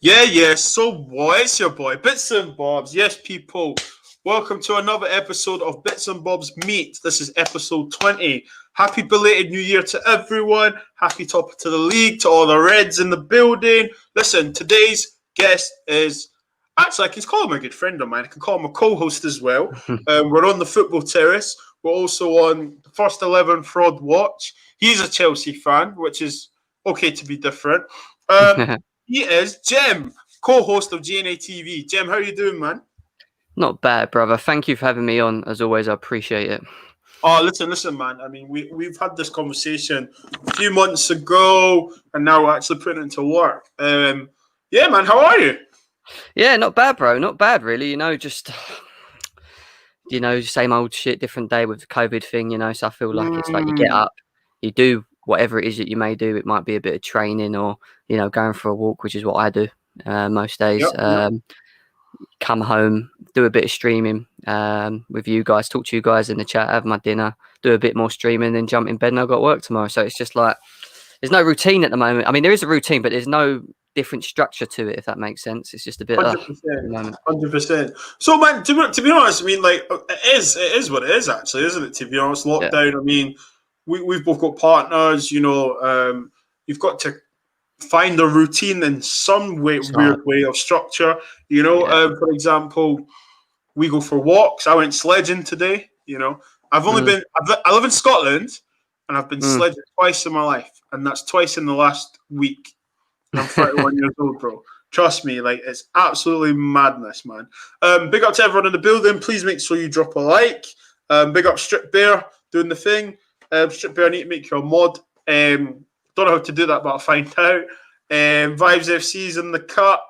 Yeah. So what? It's your boy, Bitz and Bobz. Yes, people. Welcome to another episode of Bitz and Bobz Meet. This is episode 20. Happy belated New Year to everyone. Happy top to the league, to all the Reds in the building. Listen, today's guest is... Actually, I can call him a good friend of mine. I can call him a co-host as well. We're on the football terrace. We're also on the First 11 Fraud Watch. He's a Chelsea fan, which is okay to be different. He is Jem, co-host of GNA TV. Jem, how are you doing, man? Not bad, brother. Thank you for having me on. As always, I appreciate it. Oh, listen, man. I mean, we've had this conversation a few months ago, and now we're actually putting it into work. Yeah, man, how are you? Yeah, not bad, bro. Not bad, really. Just same old shit, different day with the COVID thing. So I feel like it's like you get up, you do whatever it is that you may do. It might be a bit of training or going for a walk, which is what I do most days. Yep. Come home, do a bit of streaming with you guys, talk to you guys in the chat, have my dinner, do a bit more streaming, then jump in bed, and I've got work tomorrow. So it's just like there's no routine at the moment. I mean, there is a routine, but there's no different structure to it, if that makes sense. It's just a bit 100%. So, man, to be honest, I mean, like, it is what it is, actually, isn't it? To be honest, lockdown. Yeah. I mean, we've both got partners. You've got to find a routine in some weird way of structure. For example, we go for walks. I went sledging today. I've only been. I live in Scotland, and I've been sledging twice in my life, and that's twice in the last week. I'm 31 years old, bro. Trust me, like, it's absolutely madness, man. Big up to everyone in the building. Please make sure you drop a like. Big up Strip Bear doing the thing. Strip Bear, I need to make you a mod. Don't know how to do that, but I'll find out. Vibes FC's in the cut.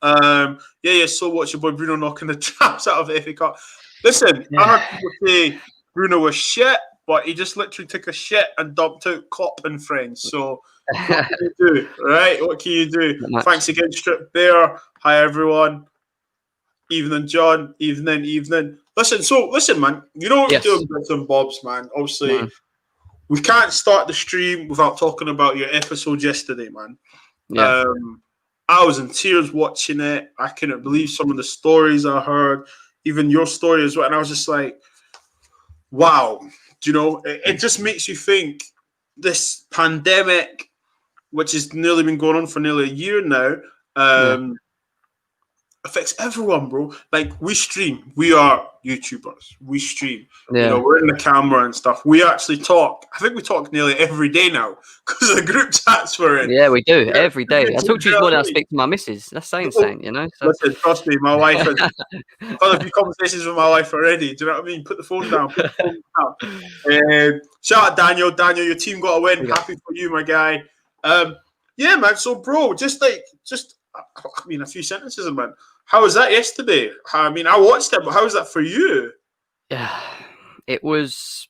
So watch your boy Bruno knocking the traps out of the FA Cup. Listen, I heard people say Bruno was shit, but he just literally took a shit and dumped out Klopp and friends. So what can you do, right? What can you do? Thanks again, Strip Bear. Hi, everyone. Evening, John. Evening. Listen, man. You know what we're doing, Bitz and Bobz, man. Obviously, we can't start the stream without talking about your episode yesterday, man. Yeah. I was in tears watching it. I couldn't believe some of the stories I heard, even your story as well. And I was just like, wow. It just makes you think this pandemic, which has nearly been going on for nearly a year now, affects everyone, bro. Like, we stream. We are YouTubers. We stream. Yeah. We're in the camera and stuff. We actually talk. I think we talk nearly every day now because of the group chats we're in. Yeah, we do. Every day. I talk to you more than I speak to my missus. That's so insane, So. Listen, trust me, my wife has had a few conversations with my wife already. Do you know what I mean? Put the phone down. Shout out Daniel. Daniel, your team got a win. Yeah. Happy for you, my guy. Yeah, man. So, bro, a few sentences, man. How was that yesterday? I mean, I watched it, but how was that for you? Yeah, it was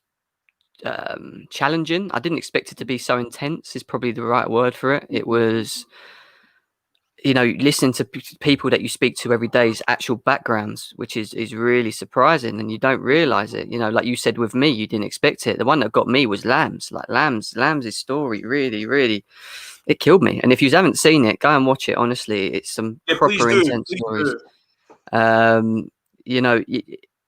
challenging. I didn't expect it to be so intense, is probably the right word for it. It was, listening to people that you speak to every day's actual backgrounds, which is really surprising, and you don't realise it. Like you said with me, you didn't expect it. The one that got me was Lamb's. Like Lamb's story really, really, it killed me. And if you haven't seen it, go and watch it. Honestly, it's some proper intense stories.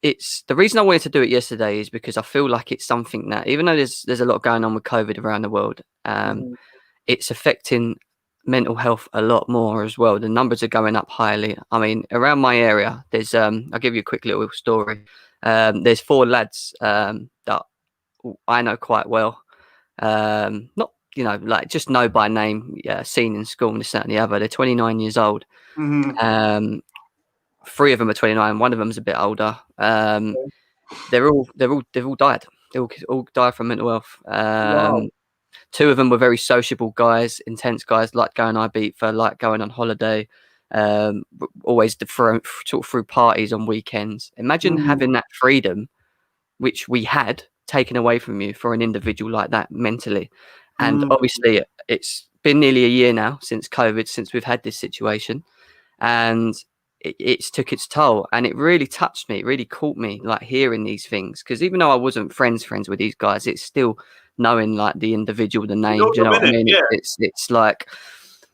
It's the reason I wanted to do it yesterday is because I feel like it's something that, even though there's a lot going on with COVID around the world, it's affecting mental health a lot more as well. The numbers are going up highly. I mean, around my area, there's I'll give you a quick little story. There's 4 lads that I know quite well. Not just know by name, seen in school and this, that, and the other. They're 29 years old. 3 of them are 29. One of them is a bit older. They've all died. They all died from mental health. Wow. 2 of them were very sociable guys, intense guys, like going Ibiza, like going on holiday, always through parties on weekends. Imagine having that freedom, which we had, taken away from you for an individual like that mentally. And obviously, it's been nearly a year now since COVID, since we've had this situation, and it's took its toll. And it really touched me. It really caught me, like, hearing these things, because even though I wasn't friends with these guys, it's still knowing, like, the individual, the name. Do you know what I mean? Yeah. It's like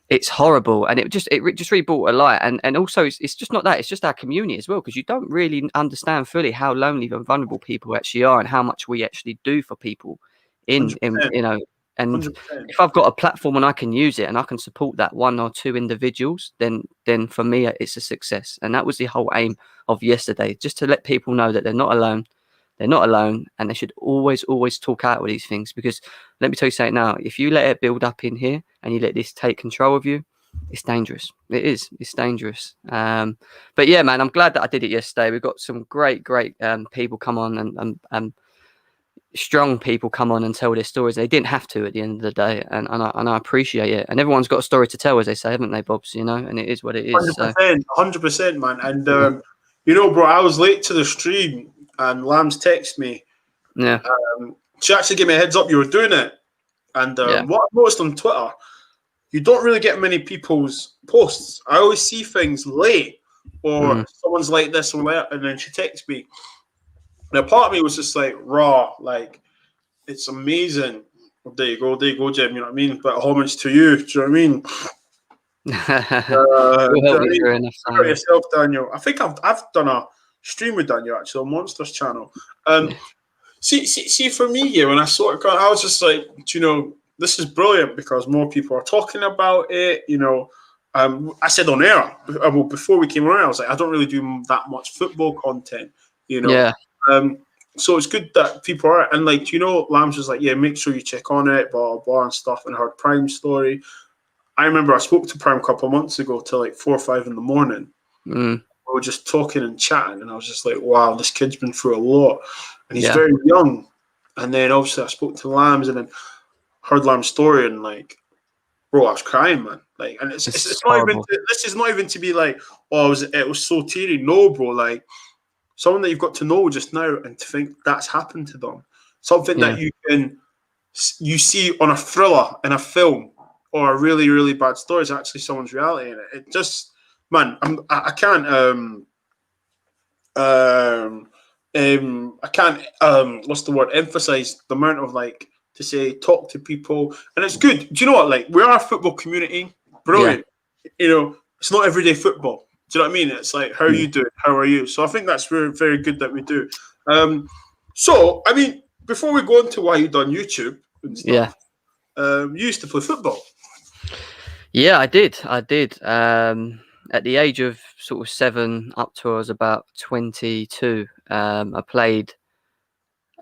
it's horrible, and it just really brought a light, and also it's just not that, it's just our community as well, because you don't really understand fully how lonely and vulnerable people actually are, and how much we actually do for people in 100%. you know. And 100%. if I've got a platform and I can use it and I can support that one or two individuals, then for me it's a success. And that was the whole aim of yesterday, just to let people know that they're not alone. They're not alone, and they should always talk out with these things, because let me tell you something now, if you let it build up in here and you let this take control of you, it's dangerous. It's dangerous. But yeah, man, I'm glad that I did it yesterday. We've got some great people come on, and strong people come on and tell their stories. They didn't have to at the end of the day, and I appreciate it. And everyone's got a story to tell, as they say, haven't they, Bobz? You know, and it is what it is. 100%, man. And you know, bro, I was late to the stream, and Lambs texted me. Yeah. She actually gave me a heads up you were doing it. And what I've noticed on Twitter, you don't really get many people's posts. I always see things late, or someone's like this or that, and then she texts me. And a part of me was just like, raw, like, it's amazing. Well, there you go, Jim, you know what I mean? But homage to you, do you know what I mean? We'll help you through enough time. Yourself, Daniel. I think I've done a stream with Daniel, actually, on Monsters channel. See, for me here, when I saw it, I was just like, you know, this is brilliant, because more people are talking about it, you know. I said on air, well, before we came on air, I was like, I don't really do that much football content, you know. Yeah. So it's good that people are, and like, you know, Lambs was like, yeah, make sure you check on it, blah, blah, and stuff, and heard Prime story. I remember I spoke to Prime a couple of months ago till like 4 or 5 in the morning. We were just talking and chatting, and I was just like, wow, this kid's been through a lot, and he's very young. And then obviously I spoke to Lambs, and then heard Lamb's story, and like, bro, I was crying, man. Like, and it's not even this is not even to be like, oh, it was so teary. No, bro, like, someone that you've got to know just now, and to think that's happened to them, something that you see on a thriller in a film, or a really, really bad story, is actually someone's reality in it. It just, man, I can't what's the word, emphasize the amount of, like, to say, talk to people, and it's good. Do you know what? Like, we are a football community, brilliant. You know, it's not everyday football. Do you know what I mean? It's like, how are you doing? How are you? So I think that's very, very good that we do. So, I mean, before we go into why you done YouTube and stuff, you used to play football. Yeah, I did. At the age of sort of 7 up to I was about 22, I played.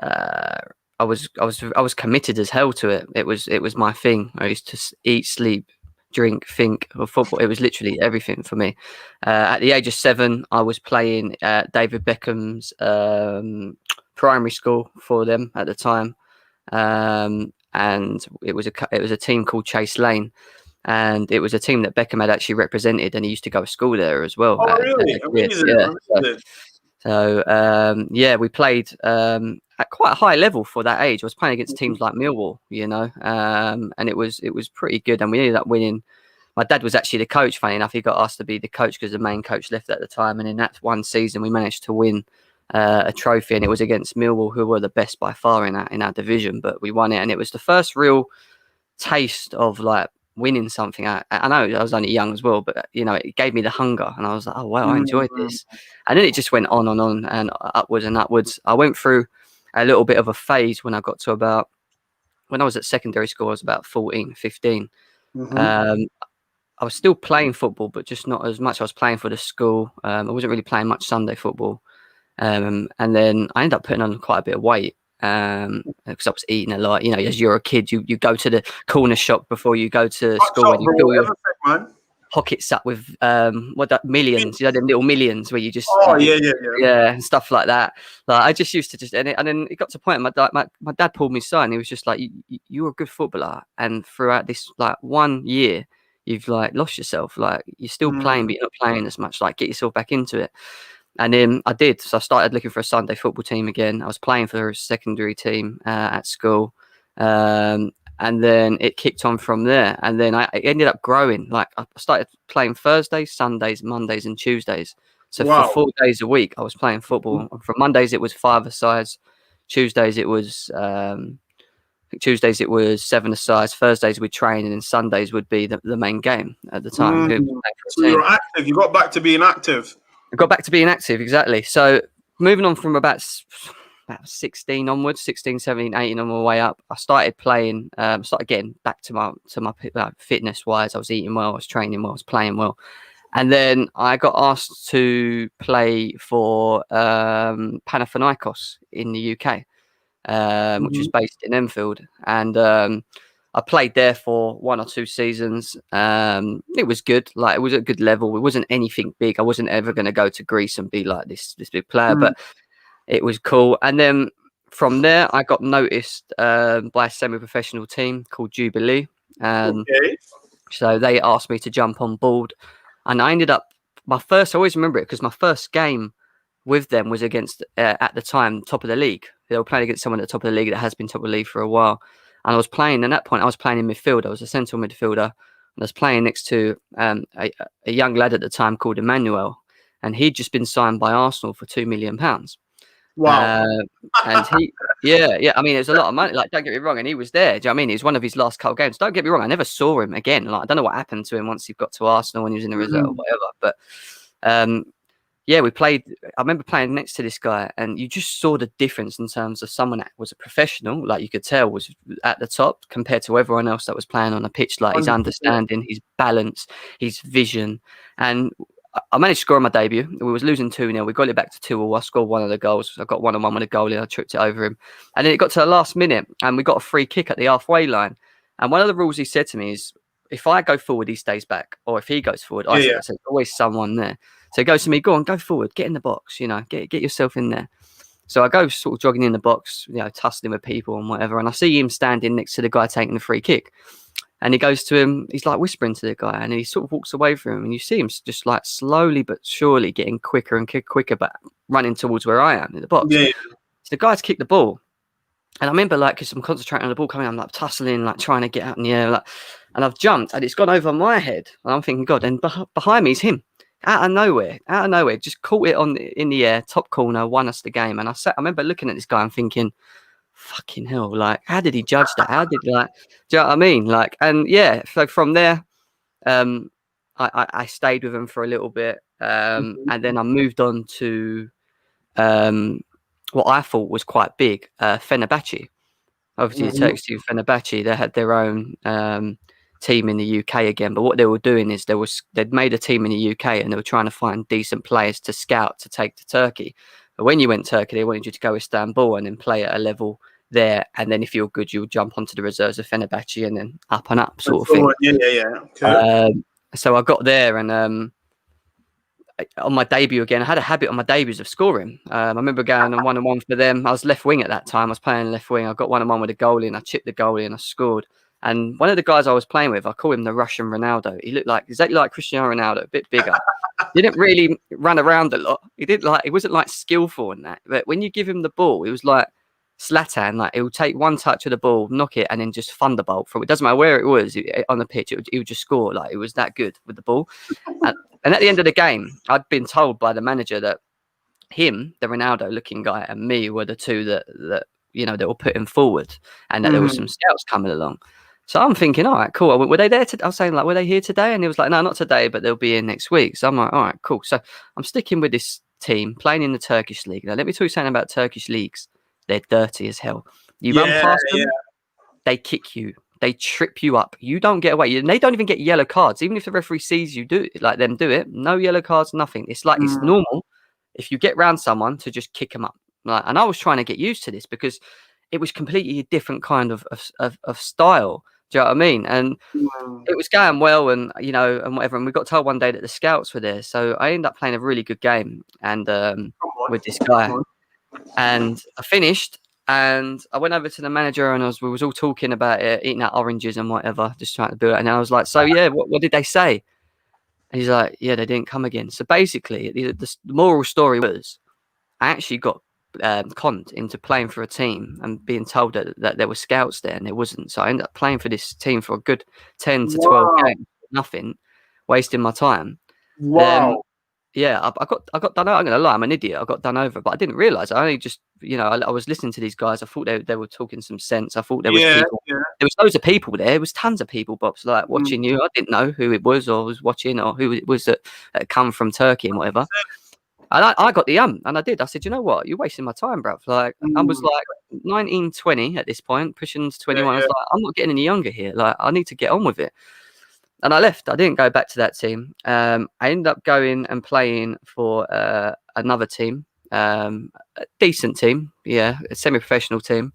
I was committed as hell to it. It was my thing. I used to eat, sleep, drink, think of football. It was literally everything for me. At the age of 7, I was playing at David Beckham's primary school for them at the time, and it was a team called Chase Lane, and it was a team that Beckham had actually represented, and he used to go to school there as well. Oh, really? Amazing. So we played at quite a high level for that age. I was playing against teams like Millwall, you know, and it was pretty good, and we ended up winning. My dad was actually the coach. Funny enough, he got asked to be the coach because the main coach left at the time, and in that one season, we managed to win a trophy, and it was against Millwall, who were the best by far in our division, but we won it, and it was the first real taste of like winning something. I know I was only young as well, but you know, it gave me the hunger, and I was like, oh wow, I enjoyed this. And then it just went on and upwards and upwards. I went through a little bit of a phase when I got to about, when I was at secondary school, I was about 14, 15. I was still playing football, but just not as much. I was playing for the school. I wasn't really playing much Sunday football. And then I ended up putting on quite a bit of weight. Because I was eating a lot. You know, as you're a kid, you go to the corner shop before you go to school, and you fill your pockets up with millions. You know, them little millions where you just and stuff like that. Like, I just used to and then it got to a point. My dad pulled me aside, and he was just like, "You're a good footballer, and throughout this like 1 year, you've like lost yourself. Like, you're still playing, but you're not playing as much. Like, get yourself back into it." And then I did. So I started looking for a Sunday football team again. I was playing for a secondary team at school. And then it kicked on from there. And then I ended up growing. Like, I started playing Thursdays, Sundays, Mondays, and Tuesdays. So for 4 days a week, I was playing football. From Mondays, it was 5-a-sides. Tuesdays, it was Tuesdays it was 7-a-side, Thursdays we'd train, and then Sundays would be the main game at the time. So you're active. You got back to being active. I got back to being active, exactly. So moving on from about 16 onwards, 16, 17, 18 on my way up, I started playing, started getting back to my fitness wise. I was eating well, I was training well, I was playing well. And then I got asked to play for Panathinaikos in the UK, which was based in Enfield. And I played there for 1 or 2 seasons. It was good. Like, it was at a good level. It wasn't anything big. I wasn't ever going to go to Greece and be like this big player, but it was cool. And then from there, I got noticed by a semi-professional team called Jubilee. So they asked me to jump on board. And I ended up, I always remember it because my first game with them was against, at the time, top of the league. They were playing against someone at the top of the league that has been top of the league for a while. And I was playing, at that point, I was playing in midfield. I was a central midfielder. And I was playing next to a young lad at the time called Emmanuel. And he'd just been signed by Arsenal for £2 million. Wow. And he, I mean, it was a lot of money. Like, don't get me wrong. And he was there. Do you know what I mean? It was one of his last couple games. Don't get me wrong. I never saw him again. Like, I don't know what happened to him once he got to Arsenal when he was in the reserve or whatever. But we played. I remember playing next to this guy, and you just saw the difference in terms of someone that was a professional, like you could tell was at the top compared to everyone else that was playing on the pitch. Like his understanding, his balance, his vision, and I managed to score on my debut. We was losing 2-0. We got it back to 2-2. I scored one of the goals. I got 1-on-1 with a goalie. I tripped it over him. And then it got to the last minute and we got a free kick at the halfway line. And one of the rules he said to me is, if I go forward, he stays back. Or if he goes forward, I stay. So there's always someone there. So he goes to me, go on, go forward, get in the box, get yourself in there. So I go sort of jogging in the box, tussling with people and whatever. And I see him standing next to the guy taking the free kick. And he goes to him, he's like whispering to the guy, and he sort of walks away from him. And you see him just like slowly but surely getting quicker and quicker, but running towards where I am in the box. So the guy's kicked the ball. And I remember, like, because I'm concentrating on the ball coming, I'm like tussling, like trying to get out in the air. Like, and I've jumped and it's gone over my head. And I'm thinking, God, and behind me is him. Out of nowhere, just caught it in the air, top corner, won us the game. And I remember looking at this guy and thinking, fucking hell, like, how did he judge that? Do you know what I mean? Like, and so from there, I stayed with him for a little bit. And then I moved on to what I thought was quite big, Fenerbahce. Obviously, the Turkish team, Fenerbahce, they had their own team in the UK again. But what they were doing is they'd made a team in the UK and they were trying to find decent players to scout to take to Turkey. But when you went Turkey, they wanted you to go Istanbul and then play at a level there. And then if you're good, you'll jump onto the reserves of Fenerbahce and then up and up sort of thing. Okay. So I got there and on my debut again, I had a habit on my debuts of scoring. I remember going on 1-on-1 for them. I was left wing at that time. I was playing left wing. I got 1-on-1 with a goalie and I chipped the goalie and I scored. And one of the guys I was playing with, I call him the Russian Ronaldo. He looked like exactly like Cristiano Ronaldo, a bit bigger. Didn't really run around a lot. He wasn't like skillful in that. But when you give him the ball, it was like Zlatan. Like, he would take one touch of the ball, knock it, and then just thunderbolt from it. Doesn't matter where it was on the pitch. He would just score. Like, it was that good with the ball. And at the end of the game, I'd been told by the manager that him, the Ronaldo-looking guy, and me were the two that were putting forward, and that there were some scouts coming along. So I'm thinking, all right, cool. Were they there? I was saying, like, were they here today? And he was like, no, not today, but they'll be here next week. So I'm like, all right, cool. So I'm sticking with this team playing in the Turkish league. Now, let me tell you something about Turkish leagues. They're dirty as hell. You run past them, they kick you. They trip you up. You don't get away. They don't even get yellow cards. Even if the referee sees you do it, no yellow cards, nothing. It's like it's normal if you get round someone to just kick them up. Like, and I was trying to get used to this because it was completely a different kind of style. Do you know what I mean? And it was going well, and and whatever. And we got told one day that the scouts were there, so I ended up playing a really good game and with this guy. And I finished, and I went over to the manager, and we was all talking about it, eating out oranges and whatever, just trying to do it. And I was like, "So yeah, what did they say?" And he's like, "Yeah, they didn't come again." So basically, the moral story was, I actually got conned into playing for a team and being told that there were scouts there, and there wasn't. So I ended up playing for this team for a good 10 to 12 games, nothing, wasting my time. Wow. Yeah, I got done over. I'm gonna lie, I'm an idiot. I got done over, but I didn't realise. I only just, I was listening to these guys. I thought they were talking some sense. I thought there was people. Yeah. There was loads of people there. There was tons of people, Bobz, like Mm. watching you. I didn't know who it was or was watching or who it was that had come from Turkey and whatever. And I got the and I did. I said, you know what? You're wasting my time, bruv. Like I was like 19, 20 at this point, pushing to 21. I was like, I'm not getting any younger here. Like I need to get on with it. And I left. I didn't go back to that team. I ended up going and playing for another team, a decent team, a semi-professional team.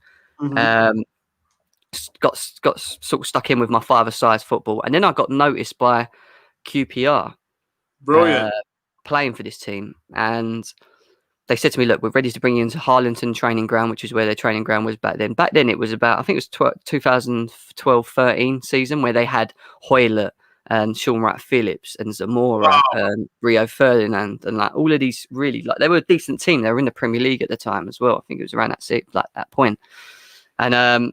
Got sort of stuck in with my five-a-side football, and then I got noticed by QPR, Brilliant. playing for this team, and they said to me, "Look, we're ready to bring you into Harlington training ground, which is where their training ground was back then. Back then, it was about, I think it was 2012-13 season where they had Hoylett and Sean Wright Phillips and Zamora and Rio Ferdinand and like all of these really, like, they were a decent team. They were in the Premier League at the time as well. I think it was around that point. And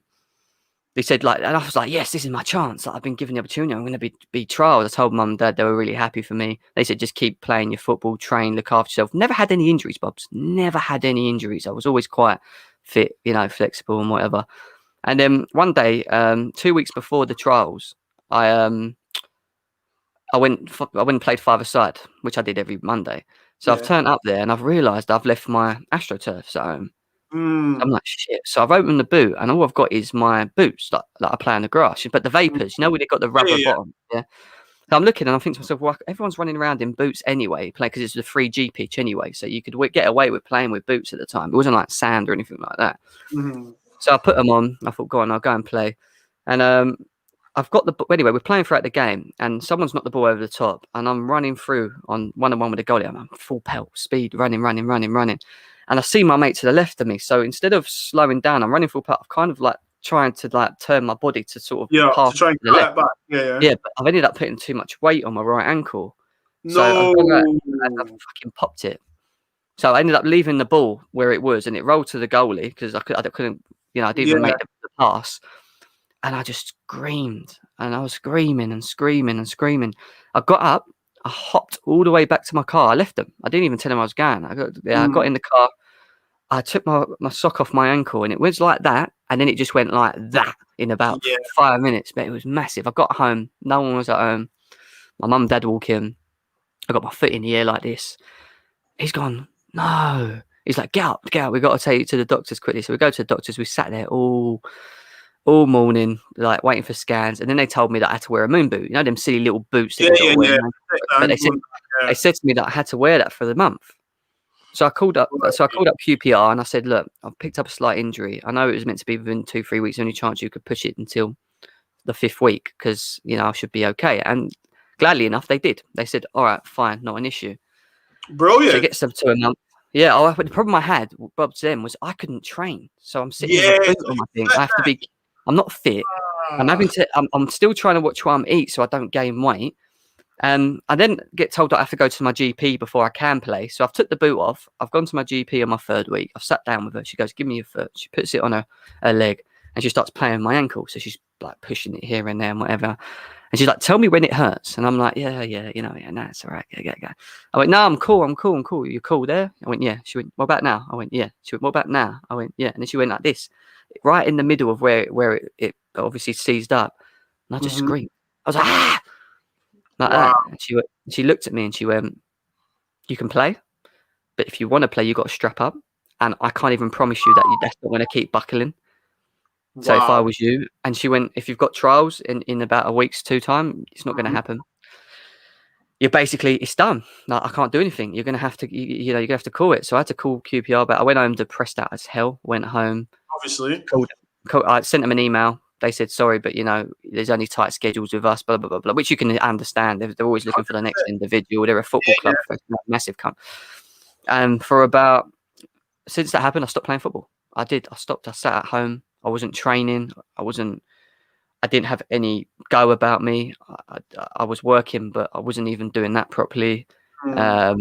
they said, like, and I was like, yes, this is my chance. Like, I've been given the opportunity. I'm going to be trialed. I told mum and dad, they were really happy for me. They said, just keep playing your football, train, look after yourself. Never had any injuries, Bobz. Never had any injuries. I was always quite fit, flexible and whatever. And then one day, 2 weeks before the trials, I went and played five-a-side, which I did every Monday. So I've turned up there and I've realised I've left my AstroTurfs at home. I'm like, shit. So I've opened the boot and all I've got is my boots that I play on the grass. But the Vapors, where they've got the rubber bottom. Yeah. So I'm looking and I'm thinking to myself, well, everyone's running around in boots anyway, because it's a 3G pitch anyway. So you could get away with playing with boots at the time. It wasn't like sand or anything like that. So I put them on. I thought, go on, I'll go and play. And I've got the anyway. We're playing throughout the game, and someone's knocked the ball over the top, and I'm running through on one-on-one with the goalie. I'm full pelt, speed, running, and I see my mate to the left of me. So instead of slowing down, I'm running full pelt. I'm kind of like trying to like turn my body to sort of to try and cut back. Yeah, but I've ended up putting too much weight on my right ankle. So I've fucking popped it. So I ended up leaving the ball where it was, and it rolled to the goalie because I couldn't, I didn't even make the pass. And I just screamed, and I was screaming and screaming and screaming. I got up, I hopped all the way back to my car. I left them. I didn't even tell them I was going. I got in the car. I took my sock off my ankle, and it was like that. And then it just went like that in about 5 minutes. But it was massive. I got home. No one was at home. My mum and dad walk in. I got my foot in the air like this. He's gone, no. He's like, get up. We've got to take you to the doctors quickly. So we go to the doctors. We sat there all morning, like waiting for scans, and then they told me that I had to wear a moon boot. You know, them silly little boots. But they said to me that I had to wear that for the month. So I called up. QPR and I said, look, I've picked up a slight injury. I know it was meant to be within 2-3 weeks. Only chance you could push it until the 5th week because I should be okay. And gladly enough, they did. They said, all right, fine, not an issue. Brilliant. So it gets them to a month. Yeah. The problem I had, Bobz, then was I couldn't train. So I'm sitting with a boot on my thing. I have to be. I'm not fit. I'm still trying to watch what I'm eat so I don't gain weight. I then get told that I have to go to my GP before I can play. So I've took the boot off. I've gone to my GP on my 3rd week. I've sat down with her. She goes, give me your foot. She puts it on her leg and she starts playing my ankle. So she's like pushing it here and there and whatever. And she's like, tell me when it hurts. And I'm like, yeah, no, it's all right. Go. I went, no, I'm cool. You're cool there? I went, yeah. She went, what about now? I went, yeah. She went, what about now? I went, yeah. And then she went like this, right in the middle of where it obviously seized up. And I just screamed. I was like, ah! Like that. And she looked at me and she went, you can play, but if you want to play, you got to strap up. And I can't even promise you that that's not going to keep buckling. So if I was you, and she went, if you've got trials in about a week's 2 time, it's not going to happen. You're basically, it's done. Like, I can't do anything. You're going to have to, you're going to have to call it. So I had to call QPR, but I went home depressed out as hell. Went home. Obviously. I sent them an email. They said, sorry, but there's only tight schedules with us, blah, blah, blah, blah, which you can understand. They're always looking for the next individual. They're a football club, massive cunt. And since that happened, I stopped playing football. I stopped. I sat at home. I wasn't training. I didn't have any go about me. I was working, but I wasn't even doing that properly. I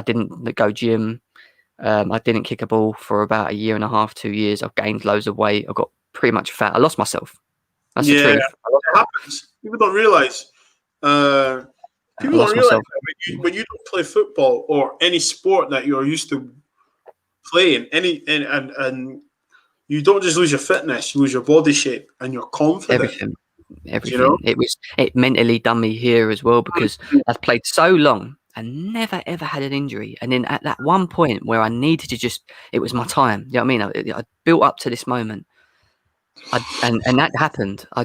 didn't go gym. I didn't kick a ball for about 1.5 years, 2 years. I've gained loads of weight. I got pretty much fat. I lost myself. That's the truth. It happens. People don't realise. People don't realise that when you don't play football or any sport that you're used to playing, and you don't just lose your fitness, you lose your body shape and your confidence. Everything. It mentally done me here as well, because I've played so long and never ever had an injury, and then at that one point where I needed to it was my time. You know what I mean? I built up to this moment, and that happened. I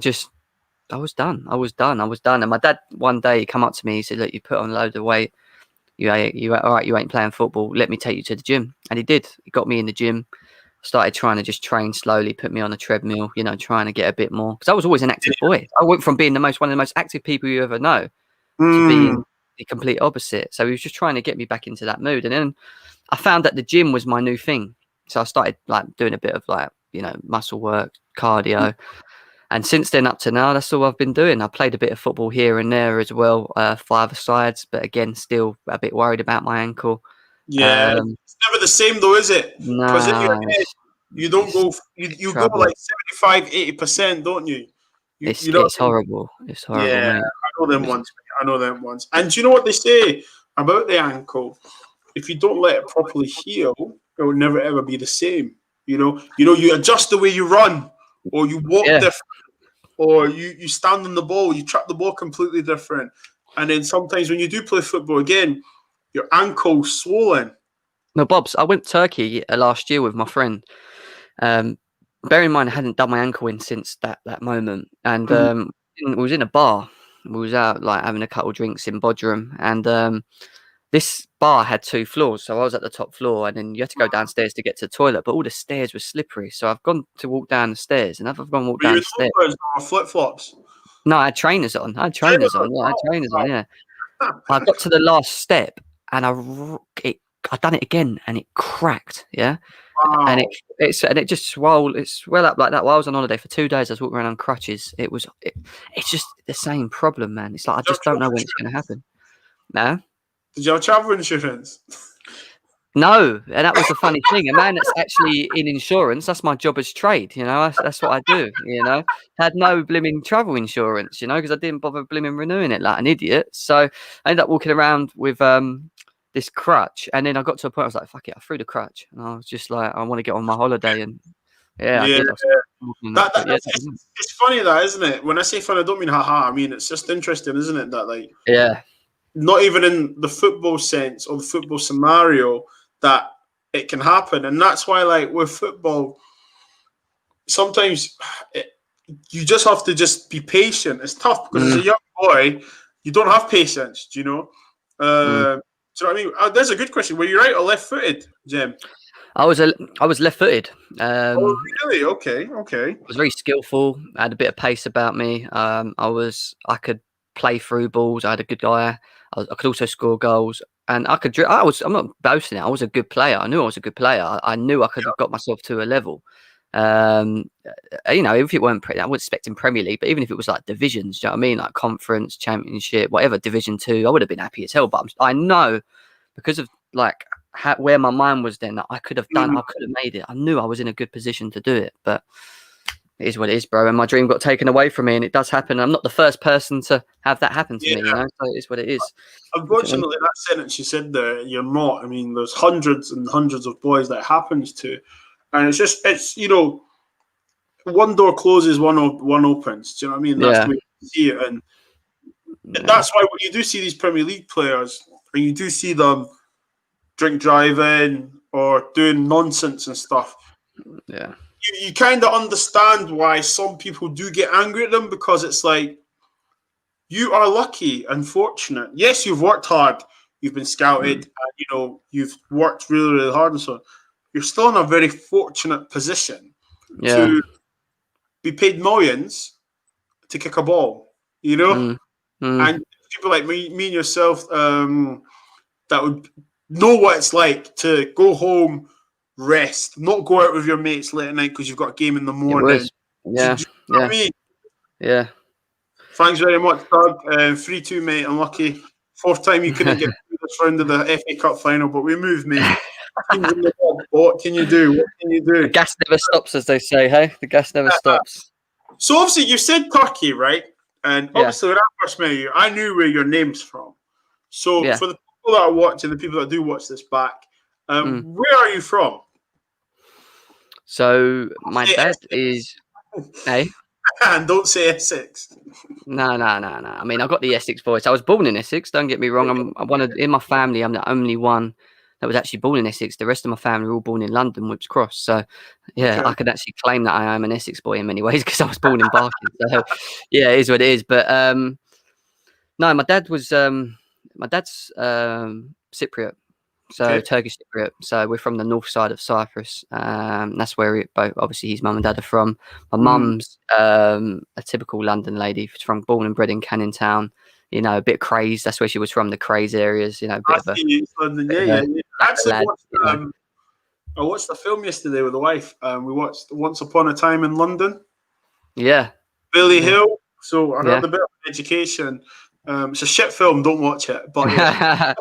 was done. And my dad one day come up to me, he said, "Look, you put on a load of weight. You all right? You ain't playing football. Let me take you to the gym." And he did. He got me in the gym. Started trying to just train slowly, put me on a treadmill, trying to get a bit more, because I was always an active boy. I went from being one of the most active people you ever know to being the complete opposite. So he was just trying to get me back into that mood. And then I found that the gym was my new thing. So I started doing a bit of muscle work, cardio. And since then up to now, that's all I've been doing. I played a bit of football here and there as well, 5-a-sides, but again, still a bit worried about my ankle. Yeah, it's never the same though, is it? Because in your head, you don't go. You go like 75-80%, don't you? It's horrible. It's horrible. Yeah, mate. I know them ones. And do you know what they say about the ankle? If you don't let it properly heal, it will never ever be the same. You adjust the way you run, or you walk different, or you stand on the ball, you trap the ball completely different. And then sometimes when you do play football again, your ankle's swollen. No, Bobz, I went to Turkey last year with my friend. Bear in mind, I hadn't done my ankle in since that moment. And we was in a bar. We was out having a couple of drinks in Bodrum. And this bar had 2 floors. So I was at the top floor, and then you had to go downstairs to get to the toilet. But all the stairs were slippery. So I've gone to walk down the stairs, and I've gone to walk down the stairs. Flip-flops? No, I had trainers on. Yeah, yeah. I got to the last step, and I done it again, and it cracked. Yeah, wow. And it just swelled. It swelled up like that. While I was on holiday for 2 days, I was walking around on crutches. It's just the same problem, man. It's like I just don't know when it's going to happen. No. Did you have travel insurance? No, and that was the funny thing. A man that's actually in insurance, that's my job as trade, that's what I do, had no blimmin' travel insurance, because I didn't bother blimmin' renewing it like an idiot. So I ended up walking around with this crutch, and then I got to a point I was like, fuck it, I threw the crutch, and I was just like, I want to get on my holiday. And I did. It's funny that, isn't it? When I say fun, I don't mean haha. I mean, it's just interesting, isn't it? That not even in the football sense or the football scenario that it can happen. And that's why with football, sometimes you just have to just be patient. It's tough because as a young boy, you don't have patience, do you know? Do you know what I mean? There's a good question. Were you right or left-footed, Jem? I was left-footed. Oh, really? Okay. I was very skillful. I had a bit of pace about me. I could play through balls. I had a good eye. I could also score goals, and I could. I'm not boasting. I was a good player. I knew I was a good player. I knew I could have got myself to a level. If it weren't, I wasn't expecting Premier League, but even if it was divisions, do you know what I mean? Like conference, championship, whatever, Division 2, I would have been happy as hell. But I know because of where my mind was then, that I could have done. I could have made it. I knew I was in a good position to do it, but it is what it is, bro. And my dream got taken away from me, and it does happen. I'm not the first person to have that happen to me, So it is what it is. Unfortunately, that sentence you said there, you're not. I mean, there's hundreds and hundreds of boys that happens to, and it's one door closes, one opens. Do you know what I mean? That's the way you see it, and that's why when you do see these Premier League players, and you do see them drink driving or doing nonsense and stuff. Yeah. You kind of understand why some people do get angry at them, because it's like, you are lucky and fortunate. Yes, you've worked hard. You've been scouted. And, you've worked really, really hard and so on. You're still in a very fortunate position to be paid millions to kick a ball, And people like me and yourself that would know what it's like to go home, rest, not go out with your mates late at night because you've got a game in the morning. Yeah. Do you know what I mean? Yeah. Thanks very much, Doug. 3-2, mate. Unlucky. 4th time you couldn't get through this round of the FA Cup final, but we moved, mate. What can you do? The gas never stops, as they say, hey? The gas never stops. So obviously you said Turkey, right? And obviously when I first met you, I knew where your name's from. So for the people that are watching, the people that do watch this back, where are you from? So my dad is. Hey. And don't say Essex. No. I mean, I've got the Essex voice. I was born in Essex. Don't get me wrong. In my family, I'm the only one that was actually born in Essex. The rest of my family were all born in London, Whips Cross. So, yeah, I could actually claim that I am an Essex boy in many ways because I was born in Barking. So, yeah, it is what it is. But no, my dad's Cypriot. So Turkish Cypriot. So we're from the north side of Cyprus. That's where obviously his mum and dad are from. My mum's a typical London lady. She's born and bred in Canning Town. You know, a bit crazed. That's where she was from. The craze areas. You know, a bit of a Actually, I watched a film yesterday with the wife. We watched Once Upon a Time in London. Yeah, Billy Hill. So I got a bit of education. It's a shit film. Don't watch it. But yeah.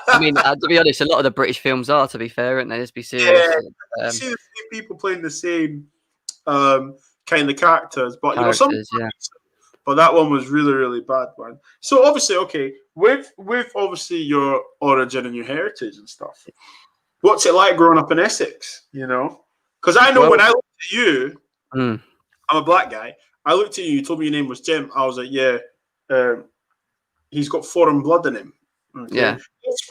I mean, to be honest, a lot of the British films are. To be fair, aren't they? Let's be serious. Yeah, you see the same people playing the same kind of characters, but you know, but that one was really, really bad, man. So obviously, okay, with obviously your origin and your heritage and stuff, what's it like growing up in Essex? You know, because I know when I looked at you, I'm a black guy. I looked at you. You told me your name was Jim. I was like, yeah. He's got foreign blood in him. Okay? Yeah,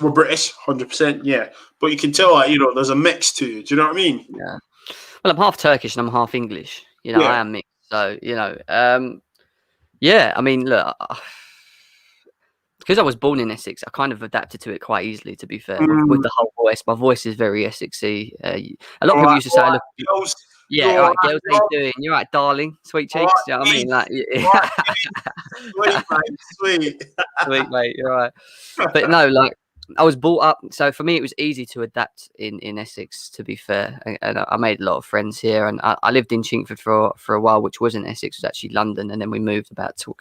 we're British, 100%. Yeah, but you can tell that there's a mix to you. Do you know what I mean? Yeah. Well, I'm half Turkish and I'm half English. You know, I am mixed. So yeah. I mean, look, because I was born in Essex, I kind of adapted to it quite easily. To be fair, with the whole voice, my voice is very Essexy. A lot of people used to say, "Look." Yeah, all right, girls, how you doing? You're right, darling, sweet cheeks. You know what I mean? Like, sweet, mate, sweet, mate. You're right. But no, like, I was brought up. So for me, it was easy to adapt in Essex. To be fair, and I made a lot of friends here. And I lived in Chingford for a while, which wasn't Essex, it was actually London. And then we moved about to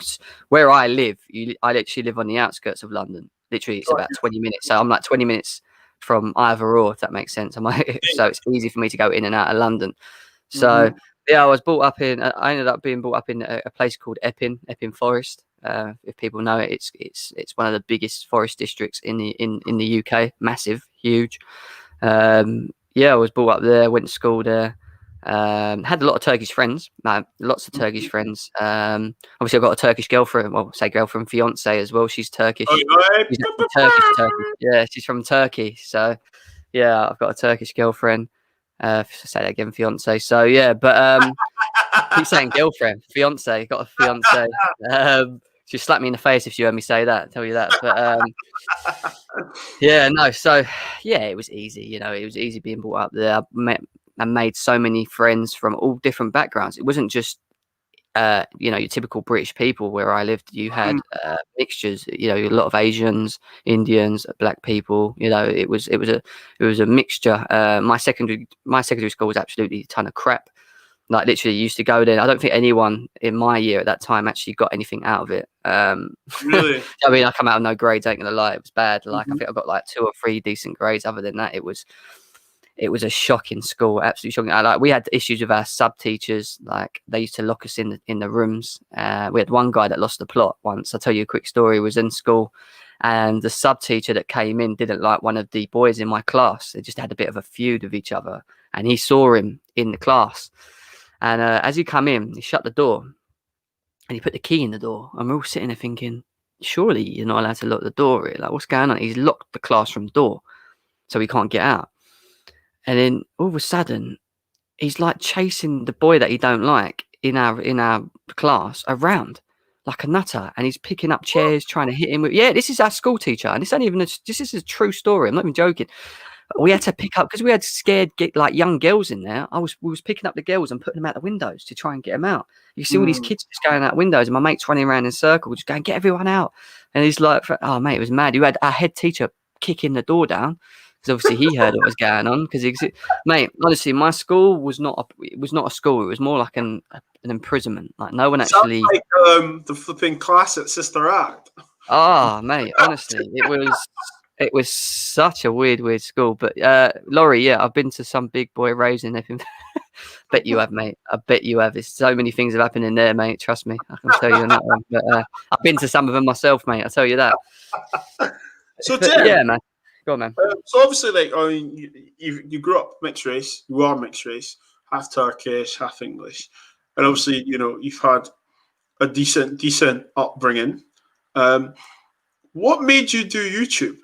where I live. I literally live on the outskirts of London. Literally, it's about 20 minutes. So I'm like 20 minutes from either or, if that makes sense. So it's easy for me to go in and out of London. So yeah, I was brought up in. I ended up being brought up in a place called Epping Forest. If people know it, it's one of the biggest forest districts in the UK. Massive, huge. Yeah, I was brought up there. Went to school there. Had a lot of Turkish friends. Lots of Turkish friends. Obviously, I've got a Turkish girlfriend. Well, say girlfriend, fiance as well. She's Turkish. She's Turkish. Yeah, she's from Turkey. So yeah, I've got a Turkish girlfriend. Say that again, fiance. So yeah, but keep saying girlfriend, fiance. Got a fiance. She slapped me in the face if she heard me say that. I'll tell you that. But yeah, no. So yeah, it was easy. You know, it was easy being brought up there. I made so many friends from all different backgrounds. It wasn't just your typical British people. Where I lived, you had mixtures. You know, a lot of Asians, Indians, black people. You know, it was a mixture. My secondary school was absolutely a ton of crap. Like literally, used to go there. I don't think anyone in my year at that time actually got anything out of it. Really? I mean, I come out with no grades. Ain't gonna lie, it was bad. Like I think I got like 2 or 3 decent grades. Other than that, it was a shocking school, absolutely shocking. Like we had issues with our sub teachers. Like they used to lock us in the rooms. We had one guy that lost the plot once. I'll tell you a quick story. He was in school, and the sub teacher that came in didn't like one of the boys in my class. They just had a bit of a feud with each other, and he saw him in the class. And as he come in, he shut the door, and he put the key in the door. And we're all sitting there thinking, surely you're not allowed to lock the door. Really. Like what's going on? He's locked the classroom door, so he can't get out. And then all of a sudden, he's like chasing the boy that he don't like in our class around like a nutter, and he's picking up chairs, trying to hit him with. Yeah, this is our school teacher, and this is a true story. I'm not even joking. We had to pick up because we had scared young girls in there. We was picking up the girls and putting them out the windows to try and get them out. You see all these kids just going out windows, and my mate's running around in circles, just going, get everyone out. And he's like, oh mate, it was mad. You had our head teacher kicking the door down. Because obviously he heard what was going on. Because mate, honestly, my school was not a school. It was more like an imprisonment. Like no one actually. Sounds like the flipping class at Sister Act. Oh, mate, honestly, it was. It was such a weird school. But Laurie, yeah, I've been to some big boy raves and everything. Bet you have, mate. I bet you have. There's so many things have happened in there, mate. Trust me, I can tell you on that one. But I've been to some of them myself, mate. I'll tell you that. So But, Tim, yeah, man. Go on, man. So obviously, like, I mean, you grew up mixed race. You are mixed race, half Turkish, half English, and obviously, you know, you've had a decent upbringing. What made you do YouTube?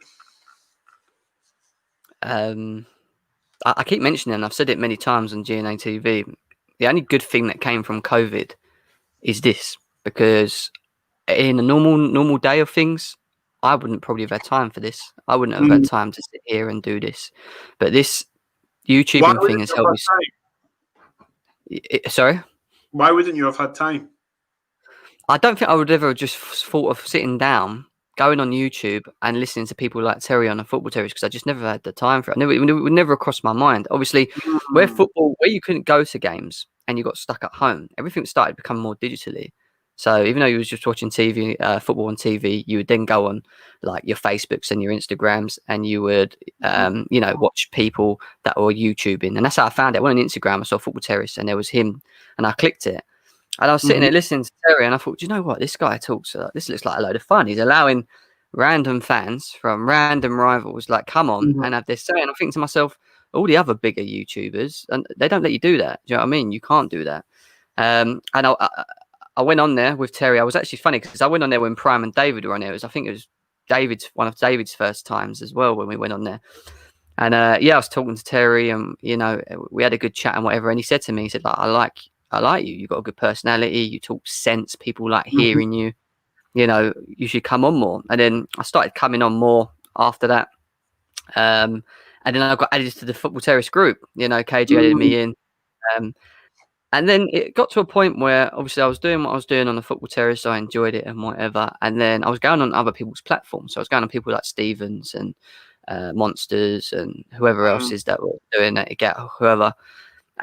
I keep mentioning, and I've said it many times on GNA TV. The only good thing that came from COVID is this, because in a normal day of things, I wouldn't probably have had time for this. I wouldn't have had time to sit here and do this. But this YouTubing thing has helped me. Sorry? Why wouldn't you have had time? I don't think I would ever just thought of sitting down, going on YouTube and listening to people like Terry on a football terrace, because I just never had the time for it. It would never cross my mind. Obviously, where you couldn't go to games and you got stuck at home, everything started to become more digitally. So even though you was just watching TV, football on TV, you would then go on like your Facebooks and your Instagrams, and you would, watch people that were YouTubing. And that's how I found it. I went on Instagram, I saw Football Terrace, and there was him, and I clicked it. And I was sitting there listening to Terry, and I thought, do you know what? This guy talks. This looks like a load of fun. He's allowing random fans from random rivals, like, come on and have this say. And I think to myself, all the other bigger YouTubers, and they don't let you do that. Do you know what I mean? You can't do that. And I went on there with Terry. I was actually funny because I went on there when Prime and David were on there. I think it was one of David's first times as well when we went on there. And I was talking to Terry, and we had a good chat and whatever. And he said to me, he said, like, I like you. You've got a good personality. You talk sense. People like hearing you. You should come on more. And then I started coming on more after that. And then I got added to the Football Terrace group. KG added me in. And then it got to a point where obviously I was doing what I was doing on the Football Terrace. So I enjoyed it and whatever. And then I was going on other people's platforms. So I was going on people like Stevens and Monsters and whoever else is that were doing it, Get whoever.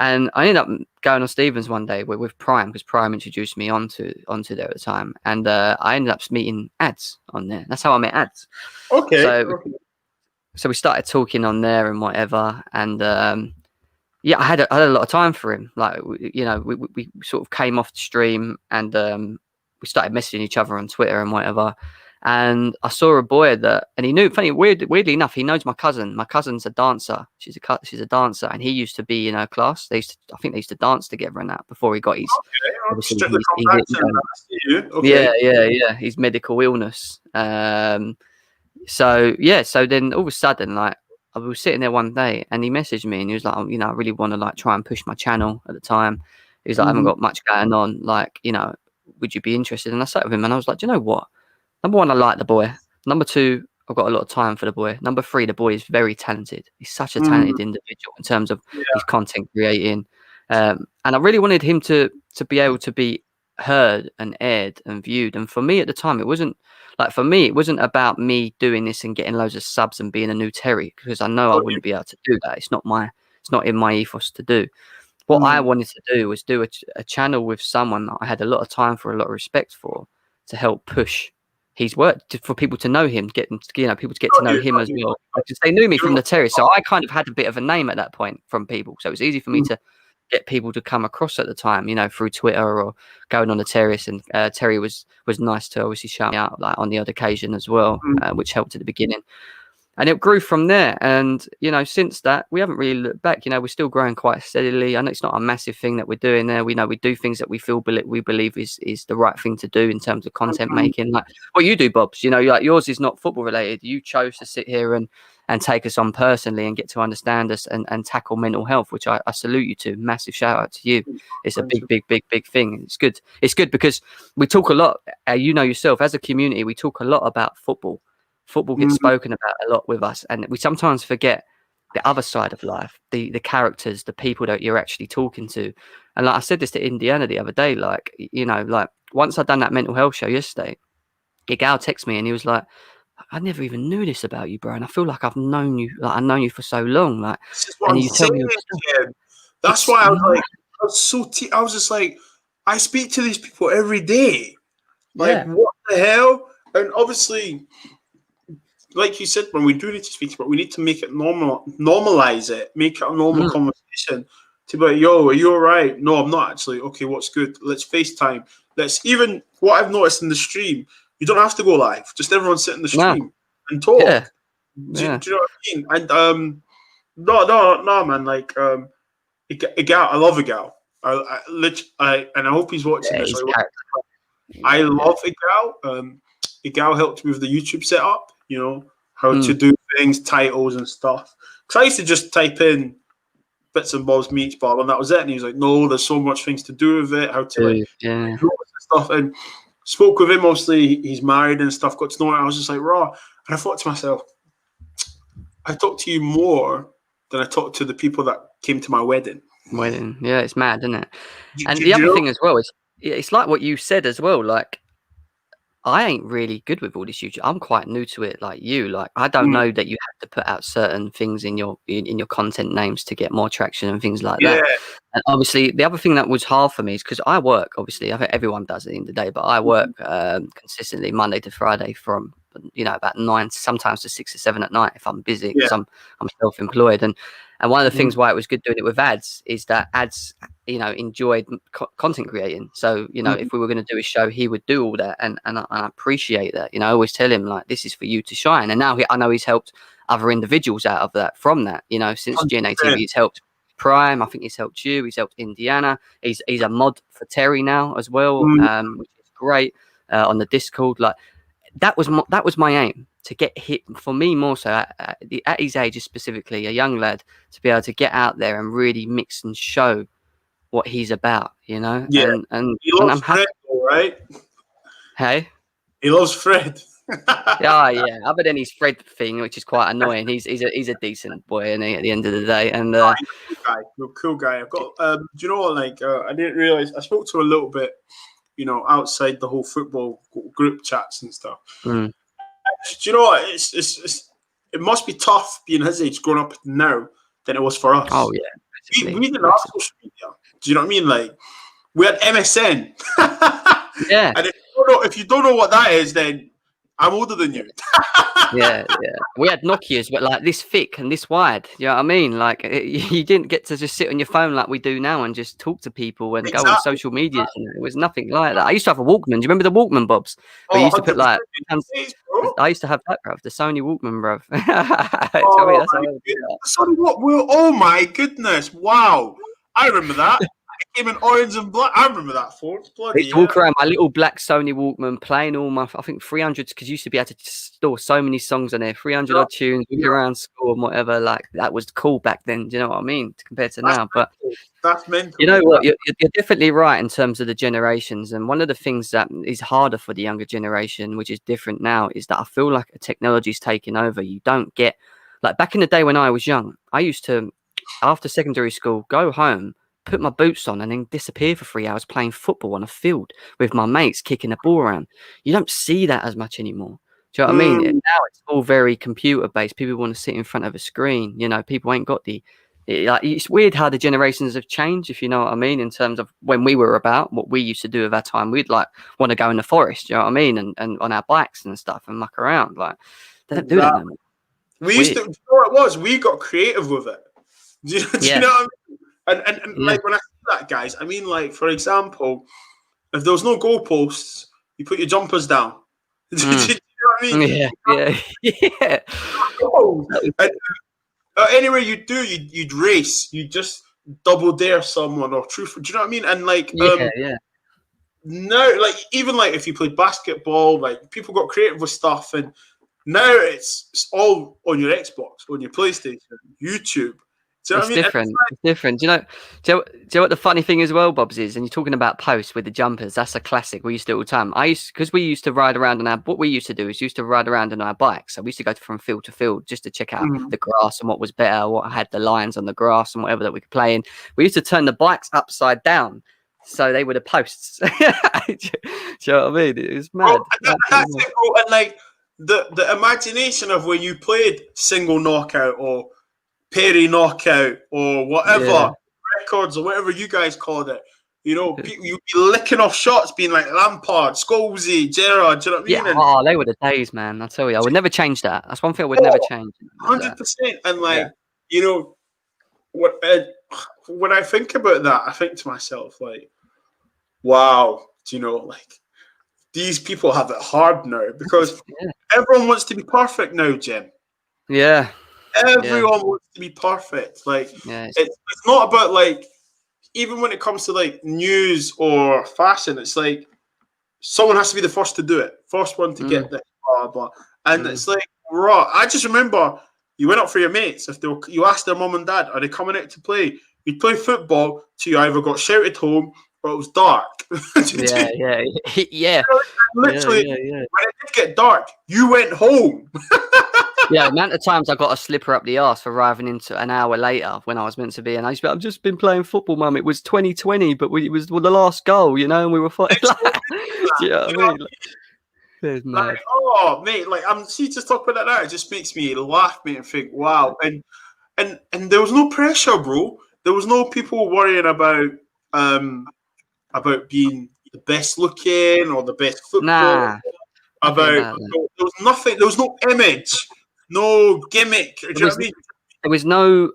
And I ended up going on Stevens one day with Prime, because Prime introduced me onto there at the time. And I ended up meeting Ads on there. That's how I met Ads. Okay. So we started talking on there and whatever. And I had a lot of time for him. Like, we sort of came off the stream, and we started messaging each other on Twitter and whatever. And I saw a boy and he knew. Weirdly enough, he knows my cousin. My cousin's a dancer. She's a dancer, and he used to be in her class. I think they used to dance together and that before he got his. Yeah. His medical illness. So then all of a sudden, like, I was sitting there one day, and he messaged me, and he was like, I really want to like try and push my channel at the time. He was like, I haven't got much going on. Like, would you be interested? And I sat with him, and I was like, do you know what? Number one, I like the boy. Number two, I've got a lot of time for the boy. Number three, the boy is very talented. He's such a talented individual in terms of his content creating. And I really wanted him to be able to be heard and aired and viewed. And for me at the time, it wasn't about me doing this and getting loads of subs and being a new Terry, because I know I wouldn't be able to do that. It's not in my ethos to do. What I wanted to do was do a channel with someone that I had a lot of time for, a lot of respect for, to help push his work, for people to know him, people to get to know him as well, because they knew me from the terrace. So I kind of had a bit of a name at that point from people. So it was easy for me to get people to come across at the time, through Twitter or going on the terrace. And Terry was nice to obviously shout me out, like, on the odd occasion as well, which helped at the beginning. And it grew from there. And, since that, we haven't really looked back. We're still growing quite steadily. I know it's not a massive thing that we're doing there. We do things that we believe is the right thing to do in terms of content making. Like what you do, Bobz, like yours is not football related. You chose to sit here and take us on personally and get to understand us and tackle mental health, which I salute you to. Massive shout out to you. It's a big thing. It's good. It's good because we talk a lot, yourself, as a community, we talk a lot about football. Football gets spoken about a lot with us, and we sometimes forget the other side of life, the characters, the people that you're actually talking to. And like I said this to Indiana the other day, like, once I'd done that mental health show yesterday, Igal texted me and he was like, I never even knew this about you, bro. And I feel like I've known you for so long. Like, and you tell me, that's why I was like, I was just like, I speak to these people every day. Like, what the hell? And obviously, like you said, when we do need to speak about it, we need to make it normalize it, make it a normal conversation. To be like, yo, are you all right? No, I'm not actually. Okay, what's good? Let's FaceTime. Let's even what I've noticed in the stream, you don't have to go live. Just everyone sit in the stream and talk. Yeah. Do you know what I mean? And no, man. Like a gal, I love a gal. And I hope he's watching this. I love a gal. A gal helped me with the YouTube setup. You know how to do things, titles and stuff. Because I used to just type in Bitz and Bobz meets bar, and that was it. And he was like, "No, there's so much things to do with it. How to stuff." And spoke with him. Mostly, he's married and stuff. Got to know it. I was just like, raw. And I thought to myself, I talked to you more than I talked to the people that came to my wedding. Yeah, it's mad, isn't it? And the other thing as well is, it's like what you said as well. Like, I ain't really good with all this YouTube. I'm quite new to it, like you. Like, I don't know that you have to put out certain things in your content names to get more traction and things like that. And obviously, the other thing that was hard for me is because I work. Obviously, I think everyone does at the end of the day, but I work consistently Monday to Friday from about 9, sometimes to 6 or 7 at night if I'm busy because I'm self-employed. And one of the things why it was good doing it with ads is that ads, enjoyed content creating. So, if we were going to do a show, he would do all that. And I appreciate that. I always tell him, like, this is for you to shine. And now I know he's helped other individuals out of that, from that, since GNA TV, he's helped Prime. I think he's helped you. He's helped Indiana. He's a mod for Terry now as well, which is great, on the Discord. Like, that was my aim, to get hit, for me more so at his age, specifically a young lad, to be able to get out there and really mix and show what he's about, and he loves Fred, right? Hey, he loves Fred. yeah. Other than his Fred thing, which is quite annoying, he's a decent boy, isn't he, at the end of the day? And cool guy. I've got do you know what? Like, I didn't realize. I spoke to a little bit, outside the whole football group chats and stuff. Do you know what? It must be tough being his age, growing up now, than it was for us. Oh yeah, we didn't have social media. Do you know what I mean? Like, we had MSN. Yeah. And if you don't know what that is, then I'm older than you. yeah. We had Nokias, but like this thick and this wide. You know what I mean? Like, you didn't get to just sit on your phone like we do now and just talk to people and go on social media. It was nothing like that. I used to have a Walkman. Do you remember the Walkman, Bobz? We used to put like. I used to have that, bruv. The Sony Walkman, bruv. Oh my goodness! Wow, I remember that. It came in orange and black. I remember that for bloody. I used to walk around my little black Sony Walkman, playing all my, I think 300s, because you used to be able to store so many songs on there, 300 odd tunes, walk around school and whatever. Like, that was cool back then. Do you know what I mean? Compared to now, but that's mental. You know what? You're definitely right in terms of the generations. And one of the things that is harder for the younger generation, which is different now, is that I feel like technology's taking over. You don't get, like, back in the day when I was young, I used to, after secondary school, go home, put my boots on, and then disappear for 3 hours playing football on a field with my mates, kicking a ball around. You don't see that as much anymore. Do you know what I mean? Now it's all very computer based. People want to sit in front of a screen. People ain't got it's weird how the generations have changed, if you know what I mean, in terms of when we were about, what we used to do with our time. We'd like want to go in the forest, you know what I mean, and on our bikes and stuff and muck around. Like, they don't do that anymore. We used to, you know what it was? We got creative with it. Do you know what I mean? And like, when I say that, guys, I mean, like, for example, if there was no goalposts, you put your jumpers down. Do you know what I mean? Yeah. And anywhere you do, you'd race. You just double dare someone or truth. Do you know what I mean? And like, now, like, even like if you played basketball, like, people got creative with stuff, and now it's all on your Xbox, on your PlayStation, YouTube. It's different. It's different. Do you know what the funny thing as well, Bobz, is? And you're talking about posts with the jumpers. That's a classic. We used to do it all the time. Because we used to ride around what we used to do is used to ride around on our bikes. So we used to go from field to field just to check out the grass and what was better, what had the lines on the grass and whatever that we could play in. We used to turn the bikes upside down, so they were the posts. Do you know what I mean? It was mad. That's it, bro. And like the imagination of when you played single knockout or Perry knockout or whatever records or whatever you guys called it. You know, you'd be licking off shots, being like Lampard, Scholesy, Gerrard. Do you know what I mean? Yeah, they were the days, man. I tell you, I would never change that. That's one thing I would never change. 100%. And like, you know, when I think about that, I think to myself, like, wow, do you know, like, these people have it hard now because everyone wants to be perfect now, Jim. Yeah. Everyone wants to be perfect. Like, it's not about, like, even when it comes to, like, news or fashion, it's like someone has to be the first to do it. First one to get this, blah, blah. And it's like, raw. I just remember you went up for your mates. If you asked their mum and dad, are they coming out to play? You'd play football till you either got shouted home or it was dark. Yeah. Literally, when it did get dark, you went home. Yeah, the amount of times I got a slipper up the arse for arriving into an hour later when I was meant to be. And I used to be, I've just been playing football, mum. It was 2020, but it was the last goal, you know, and we were fighting. You know what I mean? It's mad. Like, oh, mate, like, just talk about that now. It just makes me laugh, mate, and think, wow. And there was no pressure, bro. There was no people worrying about being the best looking or the best football. There was nothing. There was no image, no gimmick. Do you know what I mean? There was no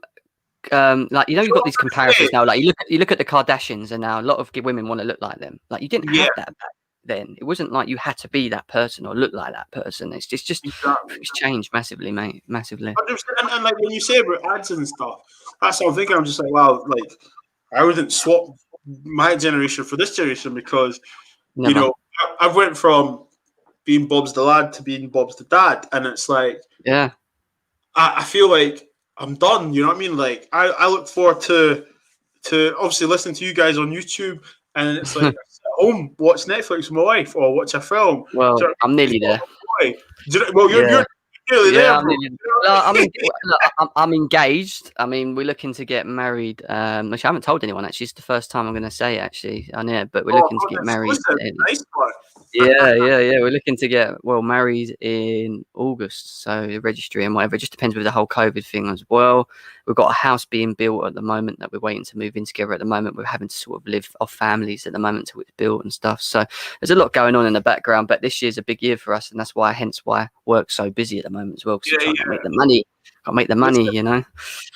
like, you know, you've got these comparisons now. Like, you look at the Kardashians, and now a lot of women want to look like them. Like, you didn't have that back then. It wasn't like you had to be that person or look like that person. It's just it's changed massively, mate, massively. 100%. And like when you say about ads and stuff, that's what I'm thinking. I'm just like, wow, like I wouldn't swap my generation for this generation because you know I've went from being Bobz the lad to being Bobz the dad, and it's like, I feel like I'm done. You know what I mean? Like I look forward to obviously listening to you guys on YouTube, and it's like I sit at home, watch Netflix with my wife, or watch a film. Well, I'm nearly there. Well, you're nearly there, bro. I'm engaged. I mean, we're looking to get married. Which I haven't told anyone. Actually, it's the first time I'm going to say actually on air. But we're looking to get married. Nice one. Yeah. We're looking to get married in August. So the registry and whatever. It just depends with the whole COVID thing as well. We've got a house being built at the moment that we're waiting to move in together. At the moment, we're having to sort of live off families at the moment till it's built and stuff. So there's a lot going on in the background. But this year's a big year for us, and that's why, work's so busy at the moment as well. Because we're trying to make the money. Can't make the money, you know.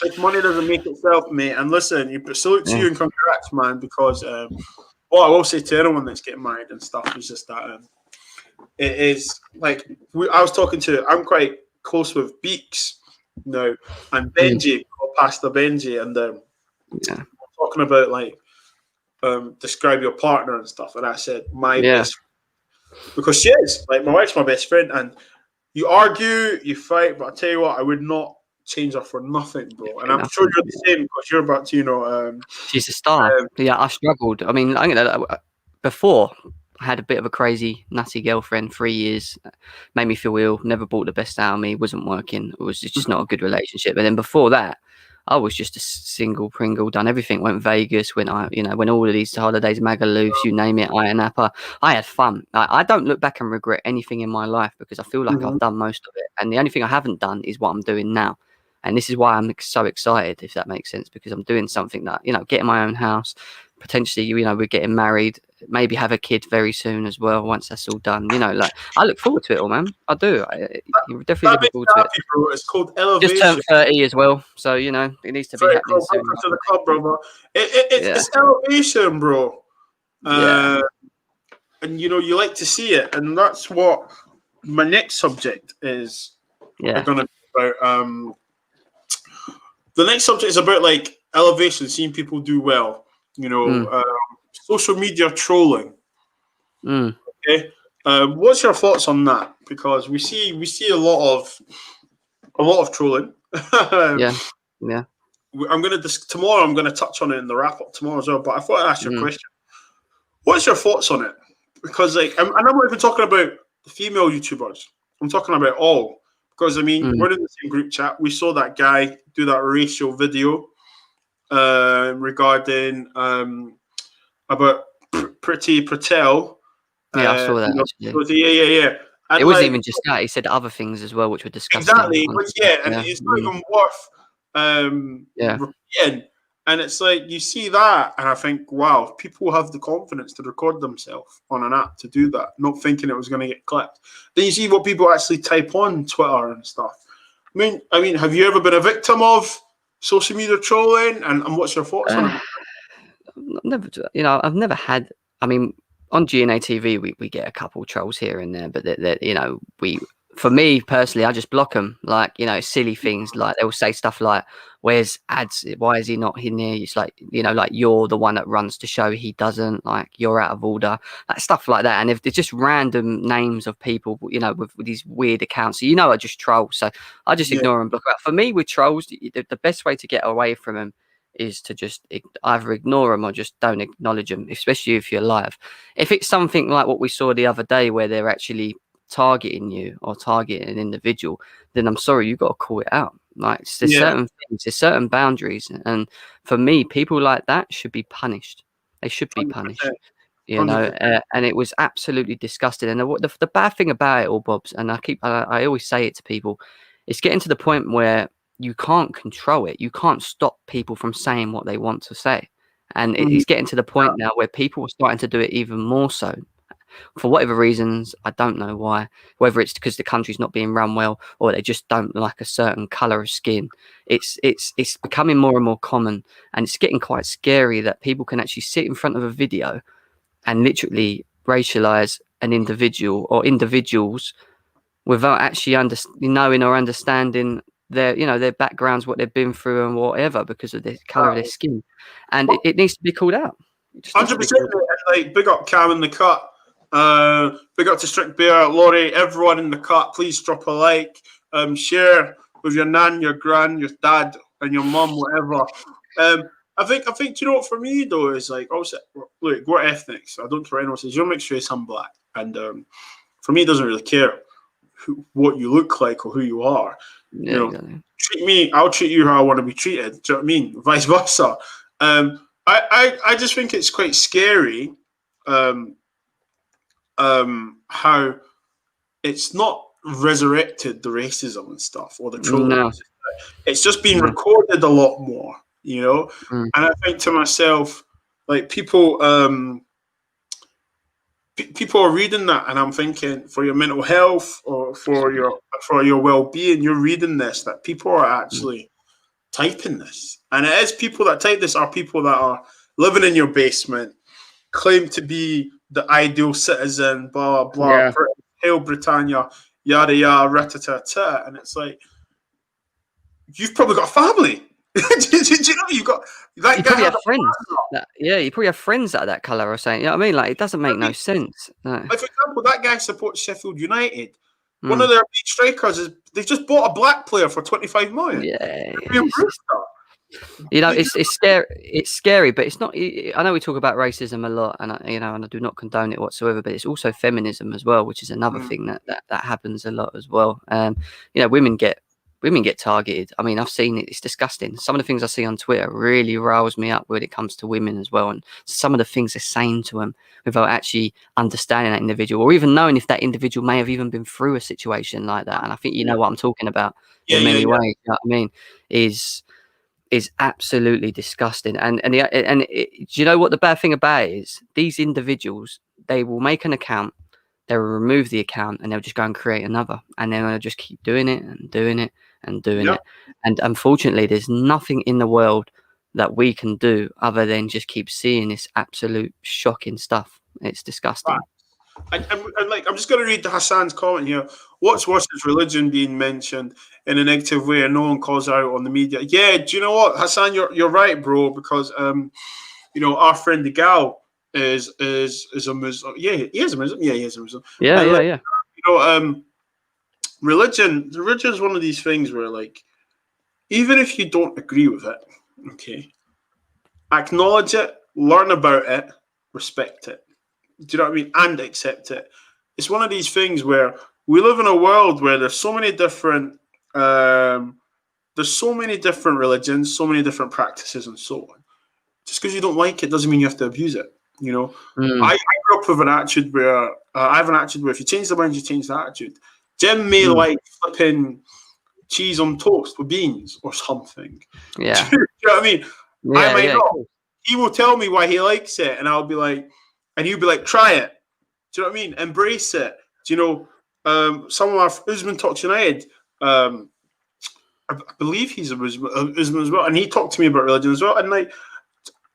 If money doesn't make itself, mate. And listen, salute to you and congrats, man. Because what I will say to anyone that's getting married and stuff is just that it is like I'm quite close with Bitz now and Benji, Pastor Benji, and talking about like describe your partner and stuff, and I said my best friend, because she is like my wife's my best friend, and you argue, you fight, but I tell you what, I would not change her for nothing, bro. And I'm sure you're the same because you're about to, you know. She's a star. I struggled. I mean, before I had a bit of a crazy, nutty girlfriend. 3 years, made me feel ill. Never brought the best out of me. Wasn't working. It was just not a good relationship. And then before that, I was just a single Pringle. Done everything. Went Vegas. Went all of these holidays, Magaluf, you name it. Iron Napa. I had fun. I don't look back and regret anything in my life because I feel like I've done most of it. And the only thing I haven't done is what I'm doing now. And this is why I'm so excited, if that makes sense, because I'm doing something that, getting my own house, potentially, we're getting married, maybe have a kid very soon as well, once that's all done. Like, I look forward to it all, man. I do. You're definitely looking forward to it. Bro. It's called elevation. Just turned 30 as well, so, it needs to be happening soon. Welcome to the club, brother. It's elevation, bro. And, you like to see it, and that's what my next subject is going to be about. The next subject is about like elevation, seeing people do well. Social media trolling. Okay, what's your thoughts on that? Because we see a lot of trolling. Tomorrow I'm gonna touch on it in the wrap up tomorrow as well. But I thought I'd ask you a question. What's your thoughts on it? Because like, I'm not even talking about the female YouTubers. I'm talking about all. Because, we're in the same group chat. We saw that guy do that racial video regarding about Priti Patel. Yeah, I saw that. Yeah. And it wasn't even just that. He said other things as well, which were disgusting. Exactly. It's not even worth repeating. And it's like, you see that, and I think, wow, people have the confidence to record themselves on an app to do that, not thinking it was going to get clipped. Then you see what people actually type on Twitter and stuff. I mean, have you ever been a victim of social media trolling? And what's your thoughts on it? Never, I've never had. I mean, on GNA TV, we get a couple trolls here and there, but for me personally, I just block them. Like, silly things like they'll say stuff like, "Where's ads? Why is he not in here?" It's like, like you're the one that runs the show, he doesn't. Like, you're out of order, like stuff like that. And if they're just random names of people, with these weird accounts, so I just troll. So I just ignore them, block them out. For me, with trolls, the best way to get away from them is to just either ignore them or just don't acknowledge them, especially if you're live. If it's something like what we saw the other day where they're actually targeting you or targeting an individual, then I'm sorry, you've got to call it out. Like, there's certain things, there's certain boundaries, and for me, people like that should be punished. They should be punished. 100%. And it was absolutely disgusting. And the bad thing about it all, Bobz, and I always say it to people, it's getting to the point where you can't control it. You can't stop people from saying what they want to say. And it's getting to the point now where people are starting to do it even more so. For whatever reasons, I don't know why. Whether it's because the country's not being run well, or they just don't like a certain colour of skin. It's becoming more and more common, and it's getting quite scary that people can actually sit in front of a video and literally racialize an individual or individuals without actually knowing or understanding their backgrounds, what they've been through, and whatever, because of the colour of their skin. And it needs to be called out. 100%. Like, big up Cam in the cut. Big up to Strict Bear, Laurie, everyone in the cut. Please drop a like, share with your nan, your gran, your dad, and your mum, whatever. I think for me though is like, also, look, we're ethnics. I don't care what anyone says. You're mixed race, I'm black, and for me, it doesn't really care what you look like or who you are. Exactly. Treat me, I'll treat you how I want to be treated. Do you know what I mean? Vice versa. I just think it's quite scary. How it's not resurrected the racism and stuff or the trolling. No. It's just been recorded a lot more, And I think to myself, like, people are reading that, and I'm thinking, for your mental health or for your well-being, you're reading this, that people are actually typing this, and it is people that type this are people that are living in your basement, claim to be the ideal citizen, blah blah, Hail Britannia, yada yada, ratata, and it's like, you've probably got a family. Do you know you've got that? You probably have friends. You probably have friends that are that colour or saying, you know what I mean? Like, it doesn't make no sense. Like, for example, that guy supports Sheffield United. One of their big strikers they've just bought a black player for 25 million. Yeah. It's scary. It's scary, but it's not. I know we talk about racism a lot, and I do not condone it whatsoever. But it's also feminism as well, which is another thing that happens a lot as well. Women get targeted. I mean, I've seen it. It's disgusting. Some of the things I see on Twitter really riles me up when it comes to women as well, and some of the things they're saying to them without actually understanding that individual, or even knowing if that individual may have even been through a situation like that. And I think you know what I'm talking about in many ways. You know what I mean? Is absolutely disgusting. And do you know what the bad thing about it is? These individuals, they will make an account, they'll remove the account, and they'll just go and create another, and then they'll just keep doing it and doing it and doing it. And unfortunately, there's nothing in the world that we can do other than just keep seeing this absolute shocking stuff. It's disgusting. And like, I'm just going to read Hassan's comment here. What's worse is religion being mentioned in a negative way and no one calls out on the media. Yeah, do you know what, Hassan, you're right, bro, because our friend the gal is a Muslim. Yeah, he is a Muslim. Yeah, he is a Muslim. Yeah. Religion is one of these things where, like, even if you don't agree with it, okay, acknowledge it, learn about it, respect it. Do you know what I mean? And accept it. It's one of these things where we live in a world where there's so many different religions, so many different practices, and so on. Just because you don't like it doesn't mean you have to abuse it. I grew up with an attitude where I have an attitude where if you change the mind, you change the attitude. Jim may like flipping cheese on toast with beans or something. Yeah. Do you know what I mean? I might yeah, not. cool. He will tell me why he likes it, and I'll be like, and he'll be like, try it. Do you know what I mean? Embrace it. Do you know? Some of our Usman talks United. I believe he's a Usman as well, and he talked to me about religion as well. And like,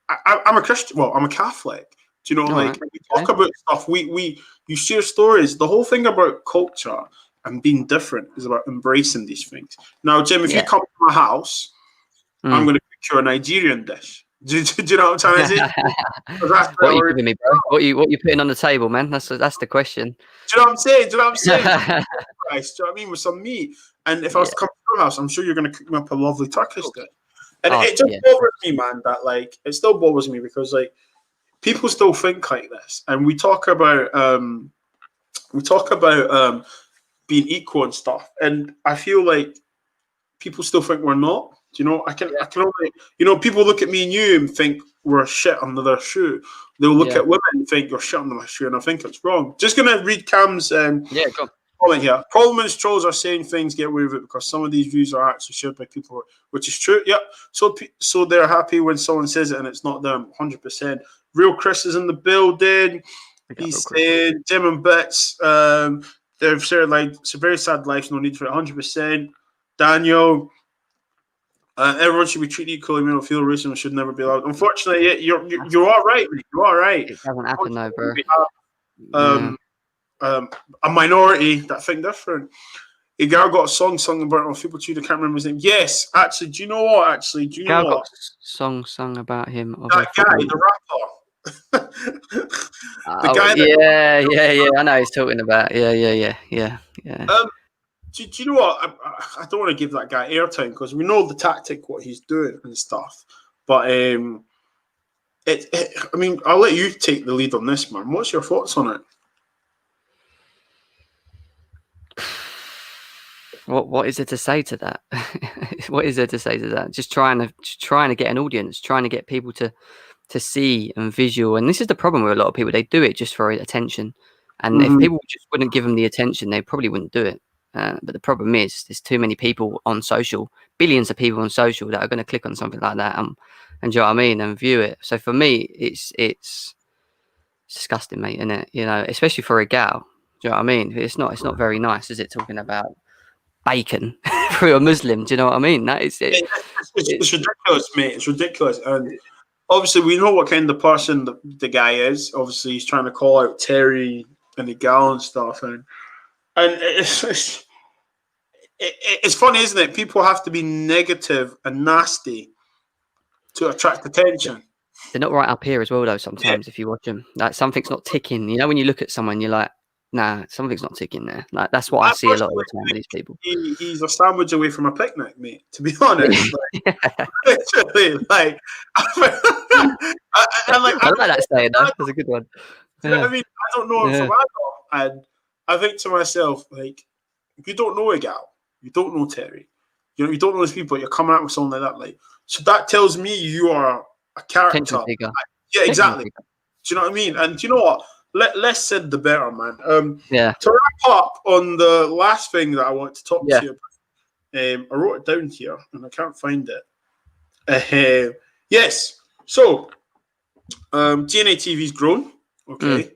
I'm a Christian. Well, I'm a Catholic. Do you know? All Like, right. we talk about stuff. You share stories. The whole thing about culture and being different is about embracing these things. Now, Jim, if you come to my house, I'm going to cook you a Nigerian dish. Do you know what I'm trying to say? What are you giving me, bro? What you putting on the table, man? That's the question. Do you know what I'm saying? Do you know what I'm saying? Do you know what I mean? With some meat. And if I was to come to your house, I'm sure you're going to cook me up a lovely Turkish dish. And it just bothers me, man, that like, it still bothers me because like, people still think like this. And we talk about being equal and stuff. And I feel like people still think we're not. Do you know? I can only, you know, people look at me and you and think we're shit under their shoe. They'll look at women and think you're shit under my shoe, and I think it's wrong. Just gonna read Cam's comment here. Problem is, trolls are saying things get away with it because some of these views are actually shared by people, which is true. Yep. So they're happy when someone says it and it's not them. 100%. Real Chris is in the building. He's saying Jim and Bitz. They've shared like it's a very sad life. No need for it. 100%. Daniel. Everyone should be treated equally. We don't feel racism should never be allowed. Unfortunately, you're all right. You're all right. It doesn't happen though, bro. A minority that think different. A girl got a song sung about on People Tune. I can't remember his name. Yes, actually. Do you know what? Actually, do you know what? Got a song sung about him. That guy, the rapper. The guy. Yeah. I know he's talking about. Yeah. Do you know what? I don't want to give that guy airtime because we know the tactic, what he's doing and stuff. But I mean, I'll let you take the lead on this, man. What's your thoughts on it? What is there to say to that? What is there to say to that? Just trying to get an audience, trying to get people to see and visual. And this is the problem with a lot of people. They do it just for attention. And if people just wouldn't give them the attention, they probably wouldn't do it. But the problem is there's too many people on social, billions of people on social that are going to click on something like that and do you know what I mean, and view it. So for me, it's disgusting, mate, isn't it? You know, especially for a gal. Do you know what I mean? It's not very nice, is it? Talking about bacon through a Muslim. Do you know what I mean? That is it. It's ridiculous, mate. It's ridiculous. And obviously, we know what kind of person the guy is. Obviously, he's trying to call out Terry and the gal and stuff, and it's funny, isn't it? People have to be negative and nasty to attract attention. They're not right up here as well, though. Sometimes, if you watch them, like something's not ticking. You know, when you look at someone, you're like, nah, something's not ticking there. Like that's what I see a lot of the time with these people. He's a sandwich away from a picnic, mate. To be honest, literally, like, I like that saying. That's a good one. You know what I mean? I don't know him from Adam, and I think to myself, like, if you don't know a gal, you don't know Terry, you don't know these people, you're coming out with someone like that, like, so that tells me you are a character. Yeah, exactly. Do you know what I mean? And do you know what? Less said, the better, man. To wrap up on the last thing that I want to talk to you about, I wrote it down here and I can't find it. Yes. So, GNA TV's grown. Okay.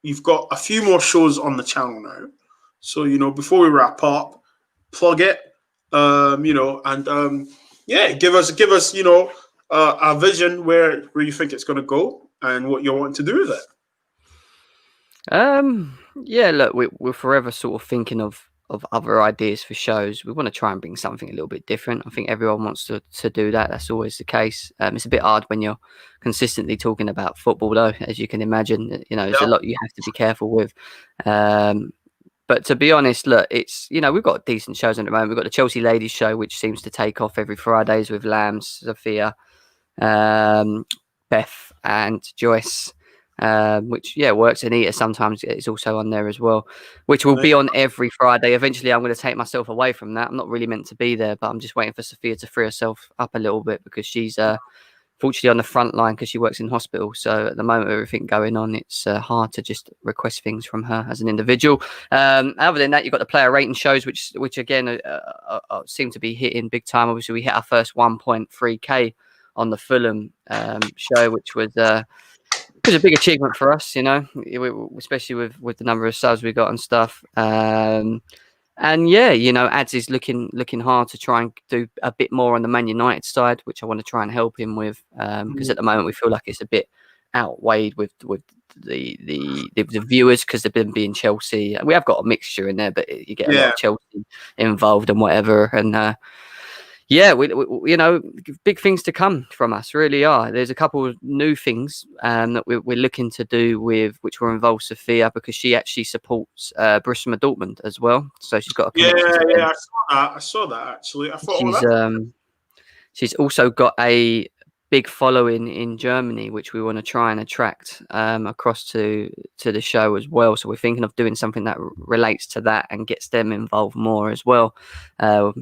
You've got a few more shows on the channel now. So, you know, before we wrap up, plug it, you know, and give us, you know, a vision where you think it's going to go and what you want to do with it. Look, we're forever sort of thinking of other ideas for shows. We want to try and bring something a little bit different. I think everyone wants to do that. That's always the case. It's a bit hard when you're consistently talking about football, though, as you can imagine. You know, there's a lot you have to be careful with. But to be honest, look, it's, you know, we've got decent shows at the moment. We've got the Chelsea Ladies show, which seems to take off every Fridays with Lambs, Sophia, Beth and Joyce, which works. Anita sometimes is also on there as well, which will be on every Friday. Eventually I'm going to take myself away from that. I'm not really meant to be there, but I'm just waiting for Sophia to free herself up a little bit because she's for fortunately on the front line because she works in hospital. So at the moment, with everything going on, it's hard to just request things from her as an individual. Other than that, you've got the player rating shows, which again seem to be hitting big time. Obviously, we hit our first 1.3K on the Fulham show, which was a big achievement for us, especially with the number of subs we got and stuff. And yeah, Ads is looking hard to try and do a bit more on the Man United side, which I want to try and help him with, because at the moment we feel like it's a bit outweighed with the viewers because they've been being Chelsea. We have got a mixture in there, but you get a lot of Chelsea involved and whatever. And yeah, we big things to come from us, really are. There's a couple of new things that we're looking to do with, which will involve Sophia, because she actually supports Borussia Dortmund as well. So she's got a connection. Yeah, I saw that actually. I thought she's also got a big following in Germany, which we want to try and attract across to the show as well. So we're thinking of doing something that relates to that and gets them involved more as well.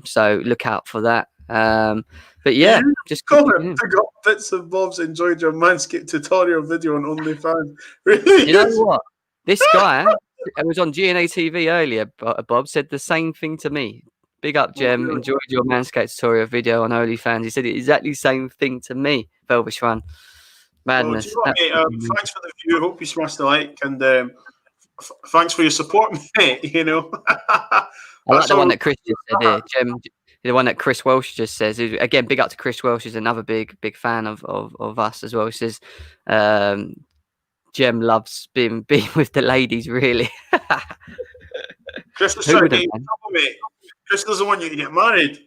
So look out for that. But yeah, just comment. I got Bitz and Bobz enjoyed your Manscaped tutorial video on OnlyFans. Really? You know what? This guy, it was on GNA TV earlier. Bob said the same thing to me. Big up, Jem. Enjoyed your Manscaped tutorial video on OnlyFans. He said the exactly same thing to me. Velvish one. Madness. Well, thanks for the view. Hope you smashed the like, and thanks for your support, mate. I like the one that Chris just said here, Jem. The one that Chris Welsh just says. Again, big up to Chris Welsh. He's another big fan of us as well. He says, Jem loves being with the ladies, really. Chris is trying to get mate. Chris doesn't want you to get married.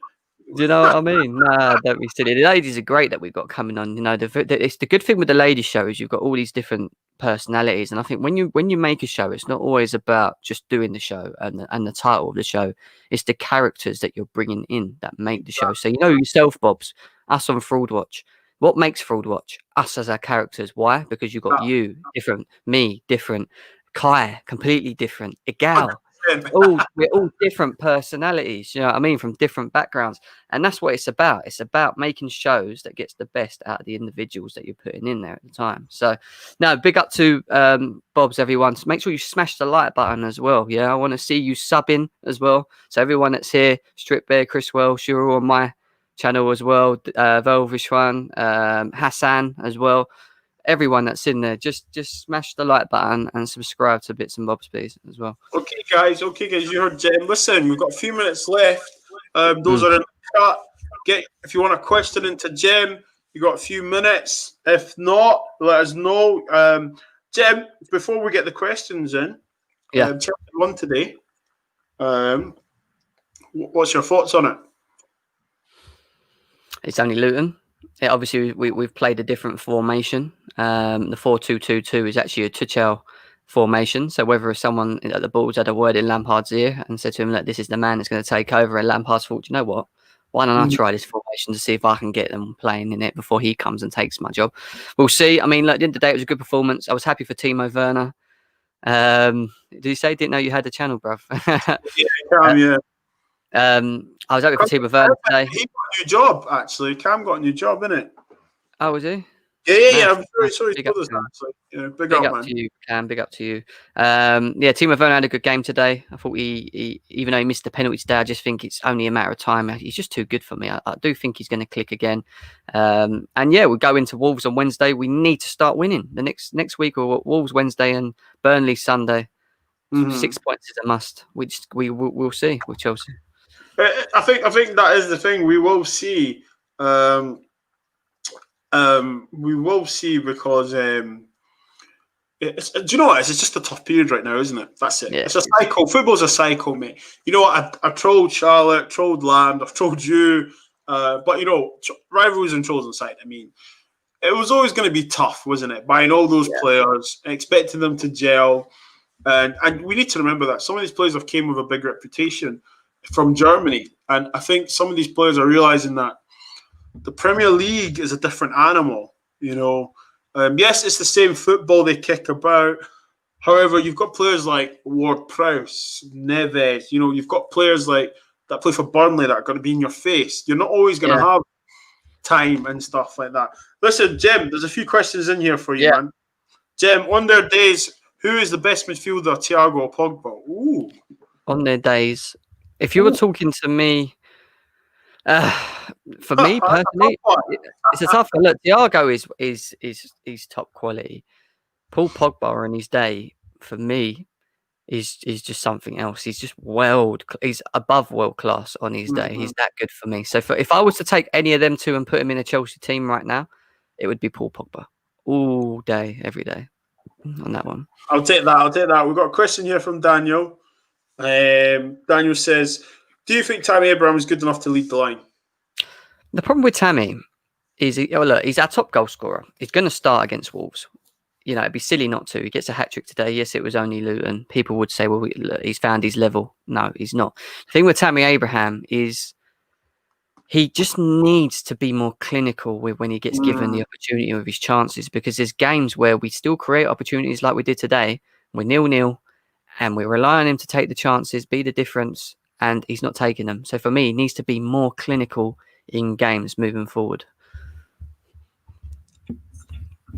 Do you know what I mean? Nah, don't be silly. The ladies are great that we've got coming on. It's the good thing with the ladies show is you've got all these different personalities, and I think when you make a show, it's not always about just doing the show and the title of the show. It's the characters that you're bringing in that make the show. So yourself, Bobz, us on Fraud Watch. What makes Fraud Watch? Us as our characters. Why? Because you've got you different, me different, Kai completely different, Igal. We're all different personalities, you know what I mean, from different backgrounds, and that's what it's about. It's about making shows that gets the best out of the individuals that you're putting in there at the time. So now, big up to Bobz, everyone. So make sure you smash the like button as well. Yeah, I want to see you subbing as well. So everyone that's here, Strip Bear, Chris Welsh, you're all on my channel as well. Velvishwan, Hassan as well. Everyone that's in there, just smash the like button and subscribe to Bitz and Bobz, please, as well. Okay, guys. You heard Jem. Listen, we've got a few minutes left. Those are in the chat. If you want a question into Jem, you got a few minutes. If not, let us know. Jem, before we get the questions in, Chelsea won today. What's your thoughts on it? It's only Luton. Obviously, we've played a different formation. The 4-2-2-2 is actually a Tuchel formation. So whether someone at the Bulls had a word in Lampard's ear and said to him that this is the man that's going to take over, and Lampard's thought, you know what? Why don't I try this formation to see if I can get them playing in it before he comes and takes my job? We'll see. I mean, at the end of the day, it was a good performance. I was happy for Timo Werner. Did you say didn't know you had a channel, bruv? Yeah. I was happy for Timo Werner today. He got a new job, actually. Cam got a new job, innit? Oh, was he? Yeah. I'm sorry. Big up to you, Cam. Big up to you. Timo Werner had a good game today. I thought he even though he missed the penalty today, I just think it's only a matter of time. He's just too good for me. I do think he's going to click again. We go into Wolves on Wednesday. We need to start winning. The next week, or Wolves Wednesday and Burnley Sunday. 6 points is a must. We'll see with Chelsea. I think that is the thing. We will see. We will see because do you know what? It's just a tough period right now, isn't it? That's it. Yeah. It's a cycle. Football's a cycle, mate. You know what? I trolled Charlotte, trolled Land, I've trolled you, but rivalries and trolls aside, I mean, it was always going to be tough, wasn't it? Buying all those players, expecting them to gel, and we need to remember that some of these players have came with a big reputation from Germany, and I think some of these players are realizing that the Premier League is a different animal, yes, it's the same football they kick about. However, you've got players like Ward-Prowse, Neves. You've got players like that play for Burnley that are going to be in your face. You're not always going to have time and stuff like that. Listen, Jim, there's a few questions in here for you, man. Jim, on their days, who is the best midfielder, Thiago or Pogba? Ooh. On their days, if you were talking to me, for me personally, it's a tough one. Look, Thiago is top quality. Paul Pogba in his day, for me, is just something else. He's just he's above world class on his day. He's that good for me. So if I was to take any of them two and put him in a Chelsea team right now, it would be Paul Pogba all day, every day on that one. I'll take that. We've got a question here from Daniel. Daniel says, do you think Tammy Abraham is good enough to lead the line? The problem with Tammy is, he's our top goal scorer. He's going to start against Wolves. It'd be silly not to. He gets a hat-trick today. Yes, it was only Luton. People would say, well, he's found his level. No, he's not. The thing with Tammy Abraham is he just needs to be more clinical when he gets given the opportunity of his chances, because there's games where we still create opportunities like we did today. We're 0-0 and we rely on him to take the chances, be the difference, and he's not taking them. So for me, he needs to be more clinical in games moving forward.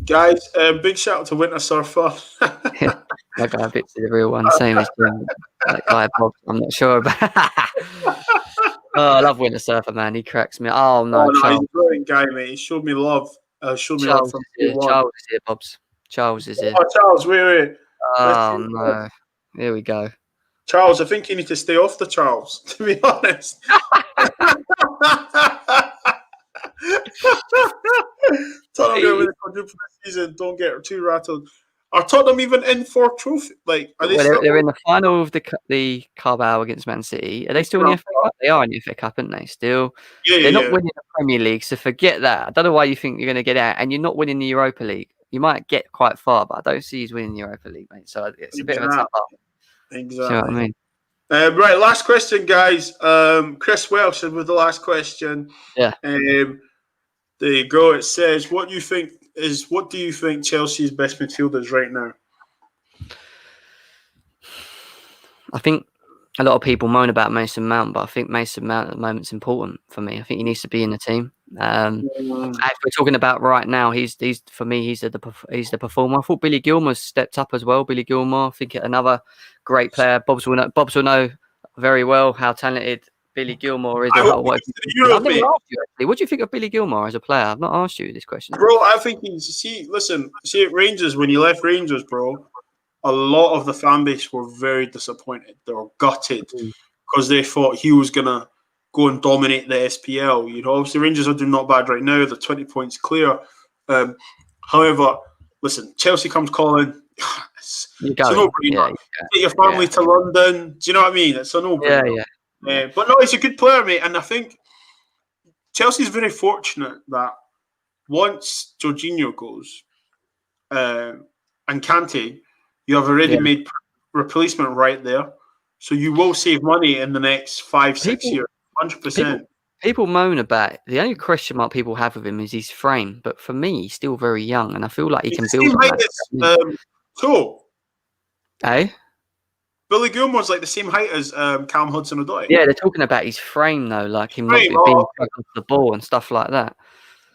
Guys, big shout out to Winter Surfer. My guy Bitz is the real one, same as that guy Bobz. I'm not sure about. I love Winter Surfer, man. He cracks me. Oh no, he's a brilliant guy, mate. He showed me love. Love from Charles is here, Bobz. Charles is here. Oh, Charles, wait. Oh no, here we go. Charles, I think you need to stay off the Charles, to be honest. Tottenham with the quadruple season. Don't get too rattled. Are Tottenham even in for trophy? Like, are they? They're in the final of the Carabao against Man City. Are they still in the FA Cup? They are in the FA Cup, aren't they? Still, they're not winning the Premier League, so forget that. I don't know why you think you're going to get out, and you're not winning the Europa League. You might get quite far, but I don't see you winning the Europa League, mate. So it's a bit of a tough up. Exactly. You know what I mean? Right, last question, guys. Chris Welsh with the last question. Yeah. There you go. It says, what do you think Chelsea's best midfielders right now? I think a lot of people moan about Mason Mount, but I think Mason Mount at the moment's important for me. I think he needs to be in the team. If we're talking about right now, he's for me, he's the performer. I thought Billy Gilmour's stepped up as well. Billy Gilmour, I think another great player. Bobz will know very well how talented Billy Gilmour is. What do you think of Billy Gilmour as a player? I've not asked you this question, bro. I think at Rangers, when you left Rangers, bro, a lot of the fan base were very disappointed. They were gutted because they thought he was gonna go and dominate the SPL. Obviously Rangers are doing not bad right now. They're 20 points clear. However, listen, Chelsea comes calling. It's a no-brainer. Take your family to London. Do you know what I mean? It's a no-brainer. But no, he's a good player, mate. And I think Chelsea's very fortunate that once Jorginho goes and Kante, you have a ready-made replacement right there. So you will save money in the next 5-6 years. 100%. People moan about it. The only question mark people have with him is his frame. But for me, he's still very young, and I feel like he can build on that. Eh? Billy Gilmour's like the same height as Callum Hudson-Odoi. Yeah, they're talking about his frame, though, like him not being off the ball and stuff like that.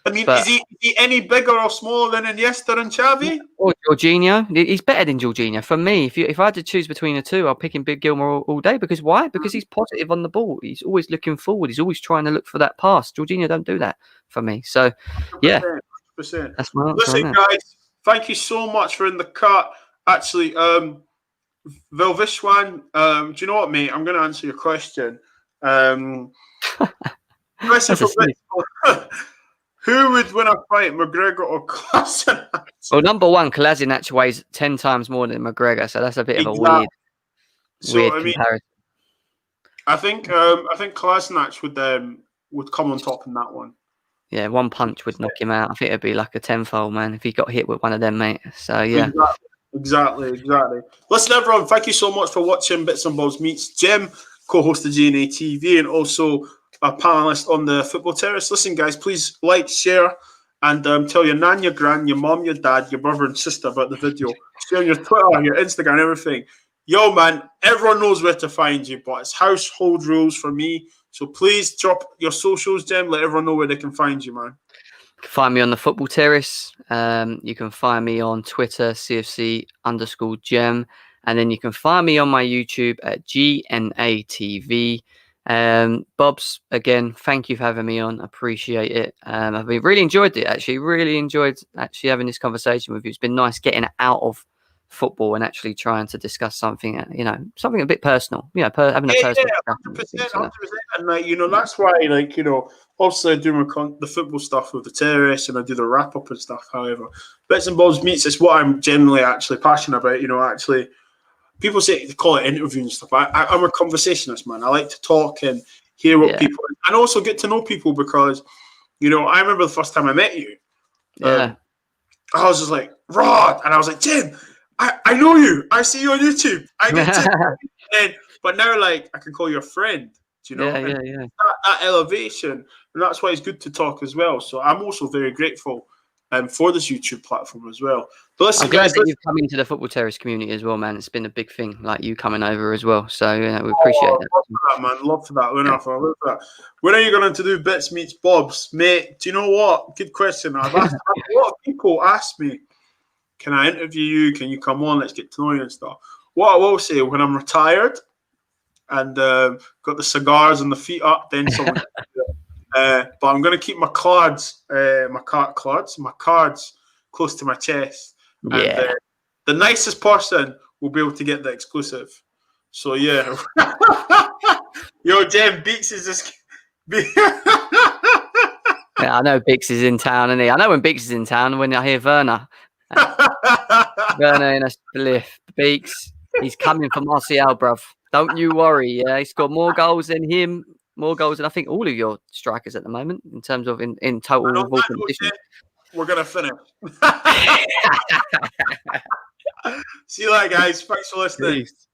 I mean, is he any bigger or smaller than Iniesta and Xavi? Or Jorginho? He's better than Jorginho. For me, if I had to choose between the two, I'll pick him Big Gilmour all day. Because why? Because he's positive on the ball. He's always looking forward. He's always trying to look for that pass. Jorginho don't do that for me. So, 100%. That's my answer. Listen, guys, thank you so much for in the cut. Actually, Velvishwan, do you know what, mate? I'm going to answer your question. Who would win a fight, McGregor or Kolasinac? Well, number one, Kolasinac weighs 10 times more than McGregor, so that's a bit of a weird comparison. I think Kolasinac would come on top in that one. Yeah, one punch would knock him out. I think it'd be like a tenfold, man, if he got hit with one of them, mate. So yeah. Exactly. Listen, everyone, thank you so much for watching Bits and Bobs Meets Jim, co-host of GNA TV, and also a panelist on the Football Terrace. Listen, guys, please like, share, and tell your nan, your gran, your mom, your dad, your brother and sister about the video. Share on your Twitter, your Instagram, everything. Yo, man, everyone knows where to find you, but it's household rules for me. So please drop your socials, Jem. Let everyone know where they can find you, man. You can find me on the Football Terrace. You can find me on Twitter, CFC_Gem. And then you can find me on my YouTube at GNATV. Bobz, again, thank you for having me on. Appreciate it. I've really enjoyed it, actually. Really enjoyed actually having this conversation with you. It's been nice getting out of football and actually trying to discuss something, something a bit personal, having a personal discussion. 100%. And that's why, obviously I do the football stuff with the terrace and I do the wrap up and stuff. However, Bitz and Bobz Meets is what I'm generally actually passionate about. Actually, people say they call it interview and stuff. I'm a conversationalist, man. I like to talk and hear what people, and also get to know people because, I remember the first time I met you. I was just like, Rod, and I was like, Jim, I know you. I see you on YouTube. I get to, but now I can call you a friend. That elevation, and that's why it's good to talk as well. So I'm also very grateful for this YouTube platform as well. But listen, guys, you've come into the Football Terrace community as well, man. It's been a big thing, like you coming over as well. So we appreciate that. Love for that, man. Love for that. I love that. When are you going to do Bitz Meets Bobz, mate? Do you know what? Good question. I've asked a lot of people ask me, can I interview you? Can you come on? Let's get to know you and stuff. What I will say, when I'm retired and got the cigars and the feet up, then someone. But I'm going to keep my cards close to my chest. Yeah. And the nicest person will be able to get the exclusive. So, yeah. Yo, Jem, Bitz is just... I know Bitz is in town, isn't he? I know when Bitz is in town, when I hear Werner. Werner in a spliff. Bitz, he's coming for Martial, bruv. Don't you worry, yeah? He's got more goals than him. More goals than I think all of your strikers at the moment in terms of in total of all competitions. We're going to finish. See you later, guys. Thanks for listening. Peace.